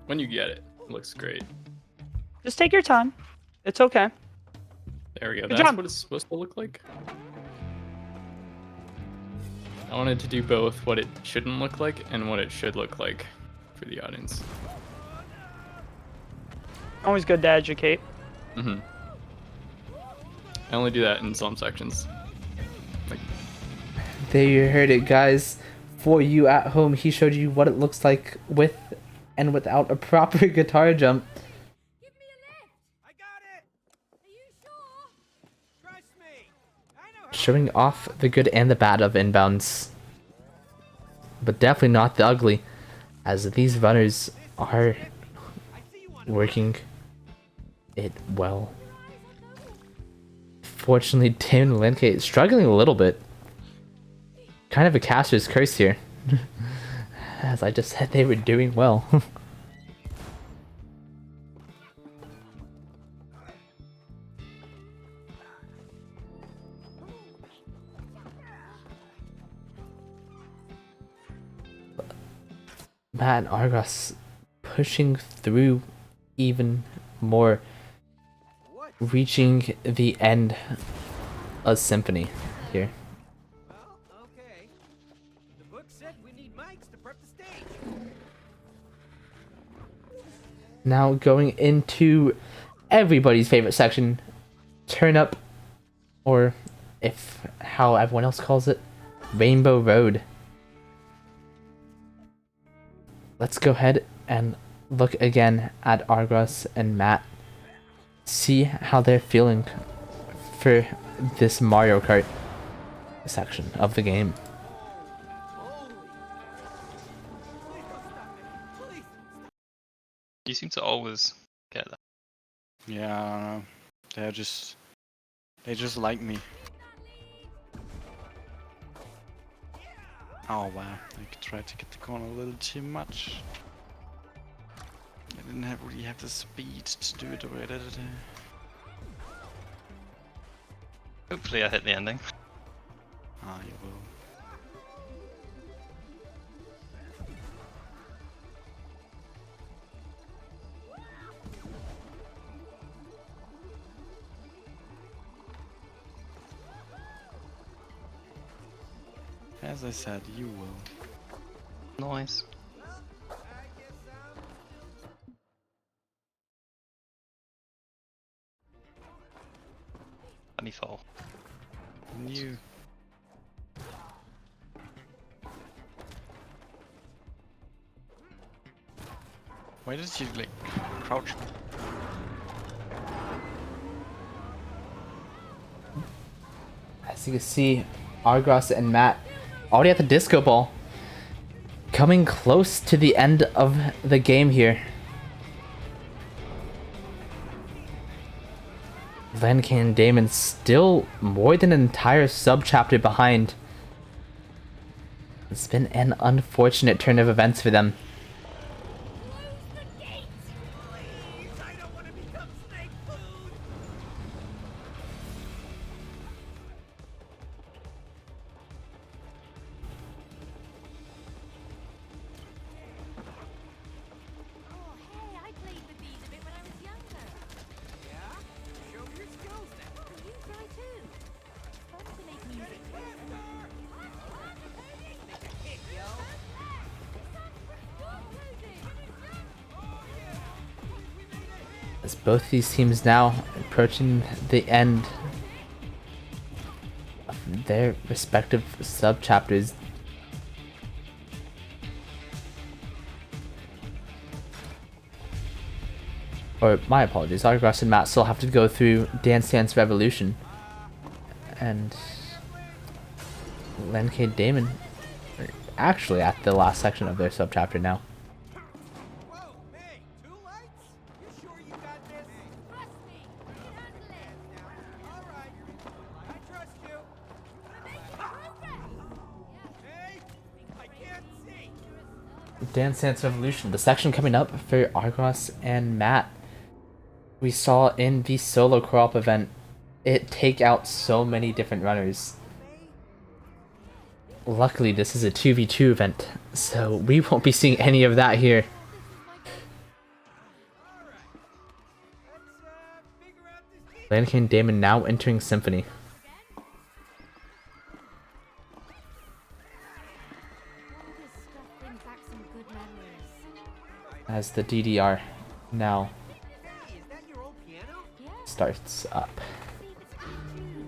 When you get it, it looks great. Just take your time. It's okay. There we go. Good That's job. what it's supposed to look like. I wanted to do both what it shouldn't look like and what it should look like for the audience. Always good to educate. I only do that in some sections. Like, There you heard it, guys. For you at home, he showed you what it looks like with and without a proper guitar jump. Give me a lift. I got it. Are you sure? Trust me. I know how. Showing off the good and the bad of inbounds. But definitely not the ugly, as these runners are I see you on. working it well. Fortunately, Tim and Linke is struggling a little bit. Kind of a caster's curse here. As I just said, they were doing well. Matt and Argos pushing through even more, reaching the end of Symphony here. Well, okay. The book said we need mics to prep the stage. Now going into everybody's favorite section, turn up, or if how everyone else calls it, Rainbow Road. Let's go ahead and look again at Argos and Matt. See how they're feeling for this Mario Kart section of the game. You seem to always get that. Yeah, I don't know. They just like me. Oh wow, I tried to get the corner a little too much. I didn't really have the speed to do it the way I did it. Hopefully I hit the ending. Ah, you will. As I said, you will. Nice. Funny fall. And you. Why did you like crouch? As you can see, Argos and Matt already at the disco ball. Coming close to the end of the game here. Lenkin and Damon still more than an entire sub-chapter behind. It's been an unfortunate turn of events for them. Please, I don't want to become snake food. Oh, hey, I played with these a bit when I was younger. Yeah? Show me your skills then. Oh, you try too. It's fun to make music. Make a hit, yo. As both these teams now approaching the end of their respective sub-chapters. Or, my apologies, Argos and Matt still have to go through Dance Dance Revolution. And Lenke Damon are actually at the last section of their subchapter now. Whoa, hey, 2 lights? You sure you got this? Trust me, we can handle it. All right, I trust you. Hey, I can't see. Dance Dance Revolution, the section coming up for Argos and Matt. We saw in the solo co-op event it take out so many different runners. Luckily, this is a 2v2 event, so we won't be seeing any of that here. Let's figure out this. Lannick and Damon now entering Symphony. All this stuff brings back some good memories. As the DDR now Hey, is that your old piano? starts up. See if it's good too.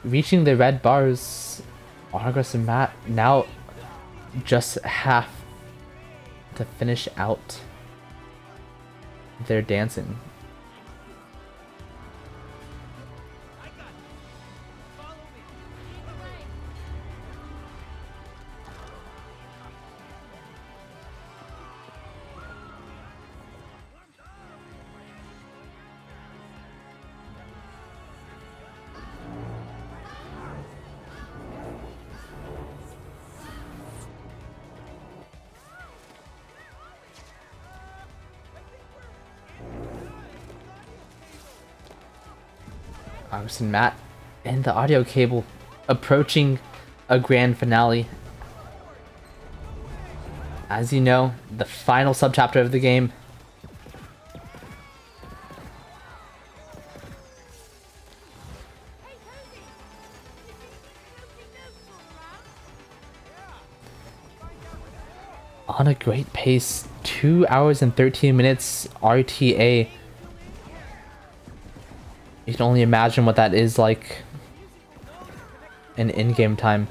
Reaching the red bars, Argos and Matt now just have to finish out their dancing. Argos and Matt and the audio cable approaching a grand finale. As you know, the final subchapter of the game. On a great pace, 2 hours and 13 minutes RTA. You can only imagine what that is like in in-game time.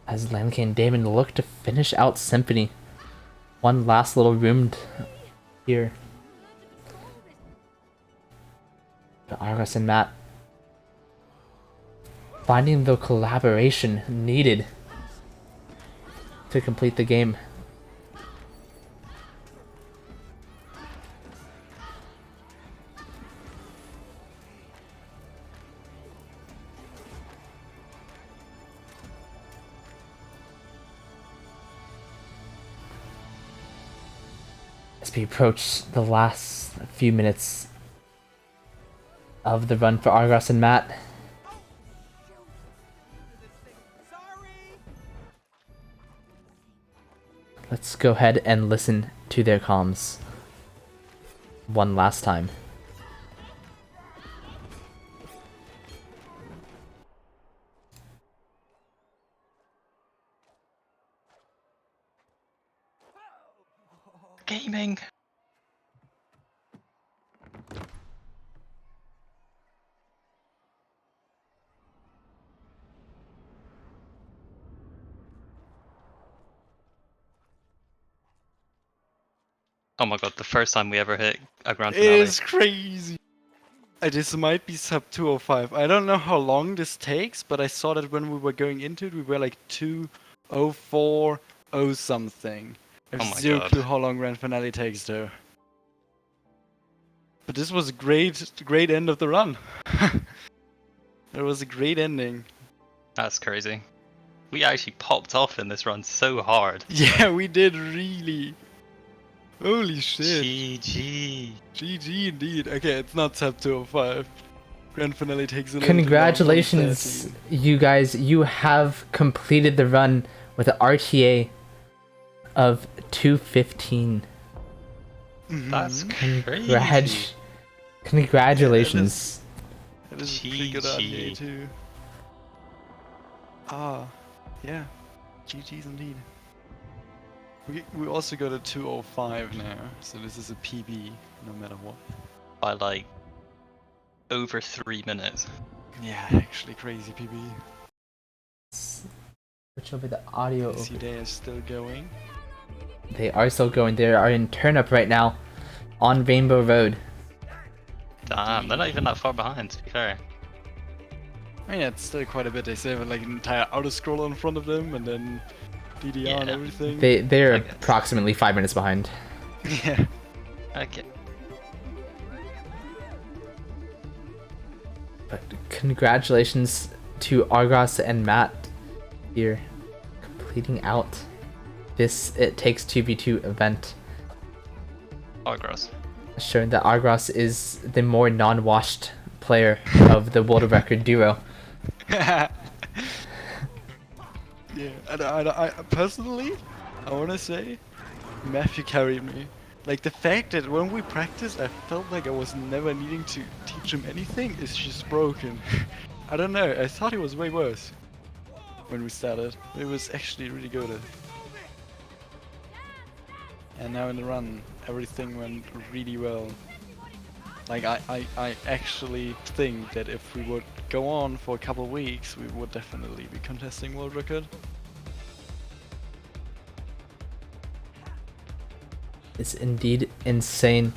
As Lanke and Damon look to finish out Symphony. One last little room here. But Argos and Matt finding the collaboration needed to complete the game. As we approach the last few minutes of the run for Argos and Matt. Sorry. Let's go ahead and listen to their comms one last time. Gaming. Oh my god, the first time we ever hit a grand It finale. is crazy. This might be sub 205. I don't know how long this takes, but I saw that when we were going into it, we were like 2:04 something. I have Oh my zero God. clue how long grand finale takes though. But this was a great end of the run. It was a great ending. That's crazy. We actually popped off in this run so hard. Yeah, we did really. Holy shit. GG. GG indeed. Okay, it's not sub 205. Grand finale takes a little Congratulations, too long, you guys. You have completed the run with an RTA of 2:15. 1:13. That's crazy. Congratulations. That is a pretty good RTA GG. too. Ah, yeah. GG's indeed. We also got a 2:05 now, so this is a PB no matter what. By like over 3 minutes. Yeah, actually crazy PB. Switch over the audio. See, they are still going. They are still going. They are in Turnip right now, on Rainbow Road. Damn, they're not even that far behind, to be fair. I mean, it's still quite a bit. They still have like an entire auto scroller in front of them, and then DDR and Yeah. everything. They're I guess. approximately 5 minutes behind. Yeah. Okay. But congratulations to Argos and Matt here, completing out this It Takes 2v2 event, Oh, gross. showing that Argos is the more non-washed player of the world record duo. Yeah, I personally, I want to say, Matthew carried me. Like, the fact that when we practiced, I felt like I was never needing to teach him anything is just broken. I don't know, I thought it was way worse when we started. It was actually really good. And now in the run, everything went really well. Like, I actually think that if we would go on for a couple of weeks, we would definitely be contesting world record. It's indeed insane.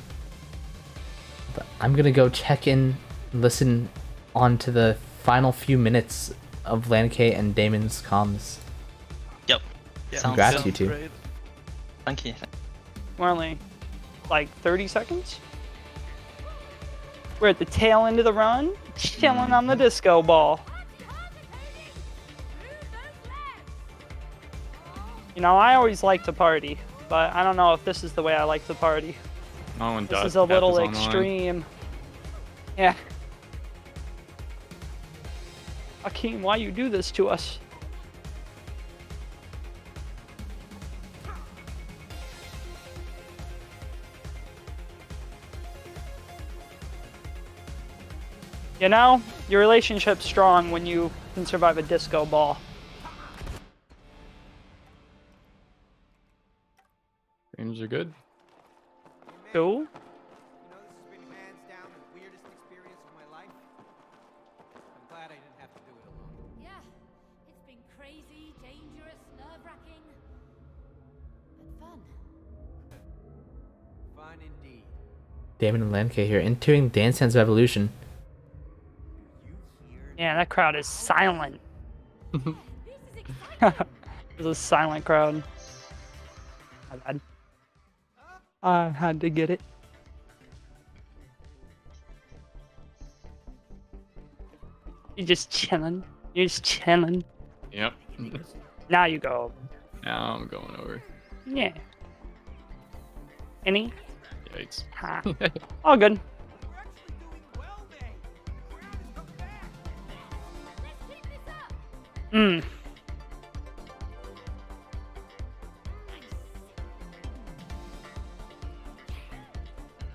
But I'm gonna go check in, listen on to the final few minutes of Lankay and Damon's comms. Yep. Yeah, Sounds Congrats, good. you two. Great. Thank you. We're only like 30 seconds. We're at the tail end of the run, chilling on the disco ball. You know, I always like to party, but I don't know if this is the way I like to party. Oh, and This is a little extreme. Yeah. Akeem, why you do this to us? You know, your relationship's strong when you can survive a disco ball. Frames are good. Cool. You know, this has been hands down the weirdest experience of my life. I'm glad I didn't have to do it alone. Yeah, it's been crazy, dangerous, nerve-wracking, but fun. Fun indeed. Damon and Lankay here, entering Dance Dance Revolution. You hear Yeah, that crowd is silent. This is exciting. It's a silent crowd. I had to get it. You're just chilling. You're just chilling. Yep. Now you go. Now I'm going over. Yeah. Any? Yikes. Ha. All good. we're actually doing well, May. The crowd is coming back. Let's keep this up. Mm.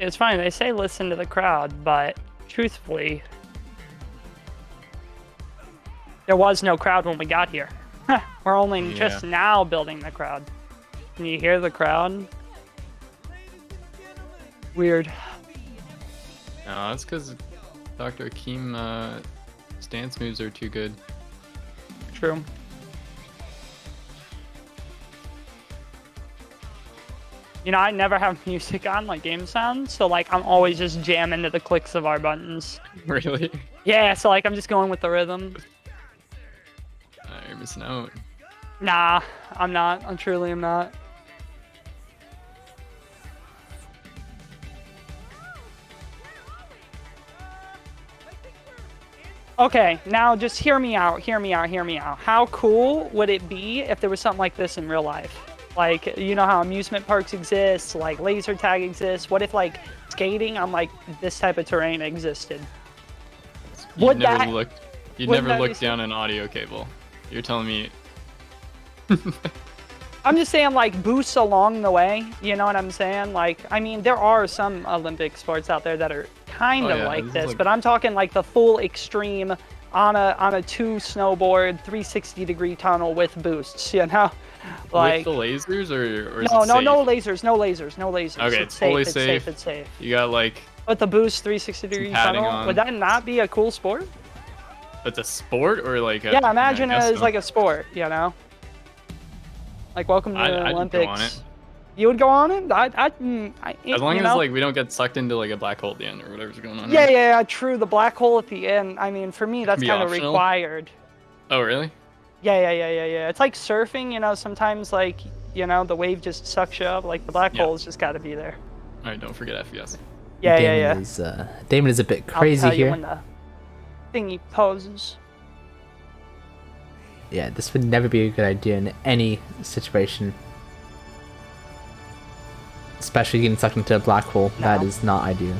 It's funny, they say listen to the crowd, but truthfully, there was no crowd when we got here. We're only just Yeah. now building the crowd. Can you hear the crowd? Weird. No, that's because Dr. Akeem stance moves are too good. True. You know, I never have music on, like game sound, so like I'm always just jamming to the clicks of our buttons. Really? Yeah, so like I'm just going with the rhythm. You're missing out. Nah, I'm not. I truly am not. Okay, now just hear me out, hear me out, hear me out. How cool would it be if there was something like this in real life? Like, you know how amusement parks exist, like laser tag exists. What if like skating on like this type of terrain existed? You Would never that- looked. You wouldn't never that be looked down an audio cable. You're telling me. I'm just saying, like, boosts along the way. You know what I'm saying? Like, I mean, there are some Olympic sports out there that are kind Oh, of yeah, like this is this, like- but I'm talking like the full extreme on a 2 snowboard 360-degree tunnel with boosts, you know? Like With the lasers or is no, it no, safe? no lasers, no lasers, no lasers. Okay, It's fully safe, it's safe, safe. it's safe. You got like But the boost 360-degree padding tunnel, on. would that not be a cool sport? it's a sport or like a Yeah, imagine I it guess as so. like a sport, you know? Like welcome to the I'd Olympics. go on it. You would go on it? As long you as know? like we don't get sucked into like a black hole at the end or whatever's going on. Yeah, right? yeah, yeah, true. The black hole at the end. I mean, for me, that's be kind of optional? required. Oh really? Yeah. It's like surfing, you know. Sometimes, like, you know, the wave just sucks you up. Like the black Yeah. hole's just got to be there. All right, don't forget FPS. Yeah. Damon is a bit I'll crazy tell you here. when the thingy poses. Yeah, this would never be a good idea in any situation. Especially getting sucked into a black hole. That No. is not ideal.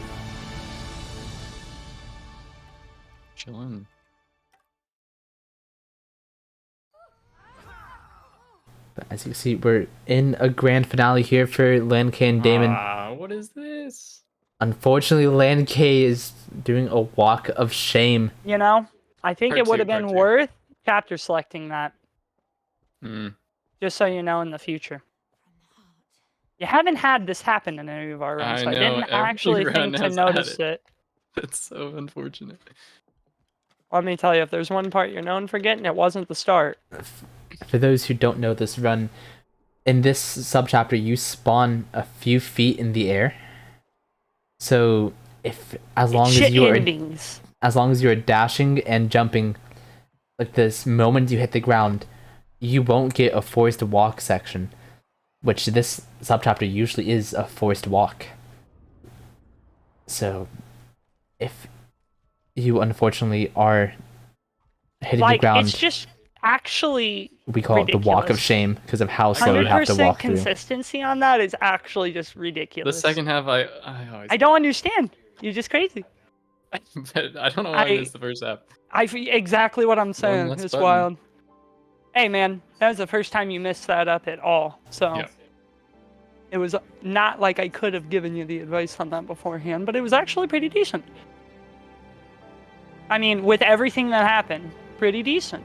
Chillin'. But as you see, we're in a grand finale here for Lan K and Damon. Ah, what is this? Unfortunately, Lan K is doing a walk of shame. You know, I think Part it would two, have been part two. worth chapter selecting that. Hmm. Just so you know in the future. You haven't had this happen in any of our runs, I so I know, didn't every actually run think to has had notice it. it. That's so unfortunate. Let me tell you, if there's one part you're known for getting, it wasn't the start. For those who don't know this run, in this subchapter, you spawn a few feet in the air. So, as long Shit as you are dashing and jumping, like this moment you hit the ground, you won't get a forced walk section, which this subchapter usually is a forced walk. So, if you unfortunately are hitting the ground, it's just actually we call it the walk of ridiculous. shame because of how slow you have to 100% walk through. consistency on that is actually just The ridiculous. second half, I always. I don't understand. You're just crazy. But I don't know why I missed the first half. Exactly what I'm saying. less It's button. wild. Hey man, that was the first time you missed that up at all. So Yeah. it was not like I could have given you the advice on that beforehand, but it was actually pretty decent. I mean, with everything that happened, pretty decent.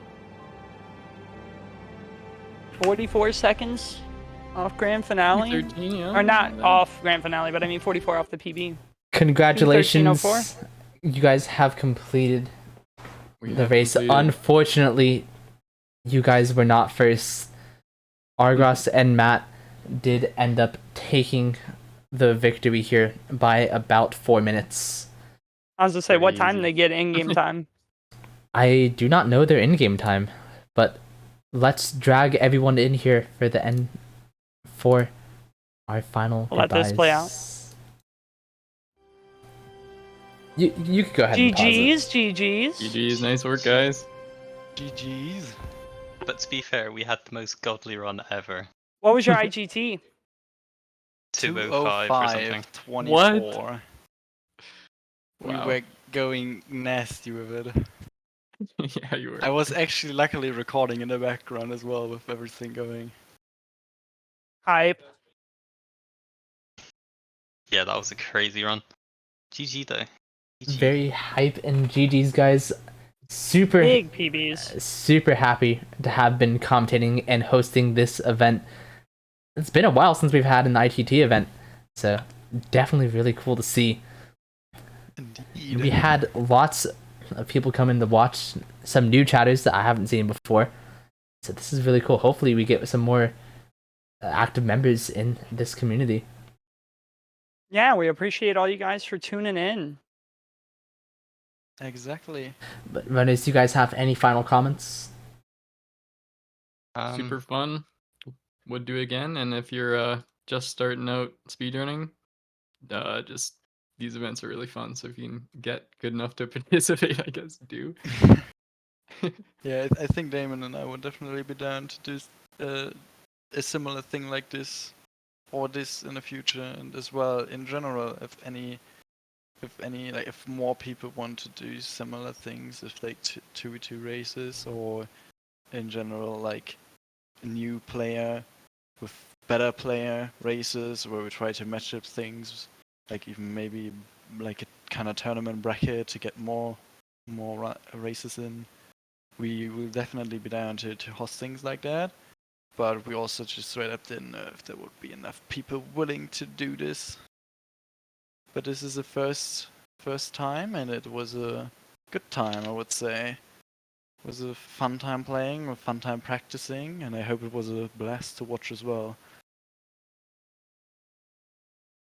44 seconds off grand finale. 13, yeah. Or not off grand finale, but I mean 44 off the PB. Congratulations, 13:04. you guys have completed We the have race. completed. Unfortunately, you guys were not first. Argos and Matt did end up taking the victory here by about 4 minutes. I was gonna say, what time Crazy. they get in-game time? I do not know their in-game time, but let's drag everyone in here for the end for our final Let this play out. goodbyes. You could go ahead and pause it. GG's. GG's, nice work, guys. GG's. But to be fair, we had the most godly run ever. What was your IGT? 205 or something. 24. We Wow. were going nasty with it. Yeah, you were. I was actually luckily recording in the background as well with everything going. Hype. Yeah, that was a crazy run. GG though. GG. Very hype and GG's, guys. Super Big PBs. super happy to have been commentating and hosting this event. It's been a while since we've had an ITT event, so definitely really cool to see. Indeed. We had lots of people come in to watch, some new chatters that I haven't seen before, so this is really cool. Hopefully we get some more active members in this community. Yeah, we appreciate all you guys for tuning in. Exactly. But runners, do you guys have any final comments? Super fun. Would do again. And if you're just starting out speedrunning, just these events are really fun. So if you can get good enough to participate, I guess do. Yeah, I think Damon and I would definitely be down to do a similar thing like this, or this in the future, and as well in general, if more people want to do similar things, if like 2v2 races, or in general like a new player with better player races where we try to match up things, like even maybe like a kind of tournament bracket to get more more races in, we will definitely be down to host things like that. But we also just straight up didn't know if there would be enough people willing to do this. But this is the first time, and it was a good time, I would say. It was a fun time playing, a fun time practicing, and I hope it was a blast to watch as well.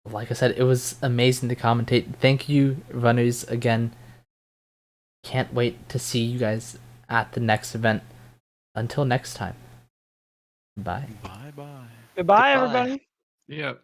Like I said, it was amazing to commentate. Thank you, runners, again. Can't wait to see you guys at the next event. Until next time. Bye. Bye bye. Goodbye, Goodbye. everybody. Yep.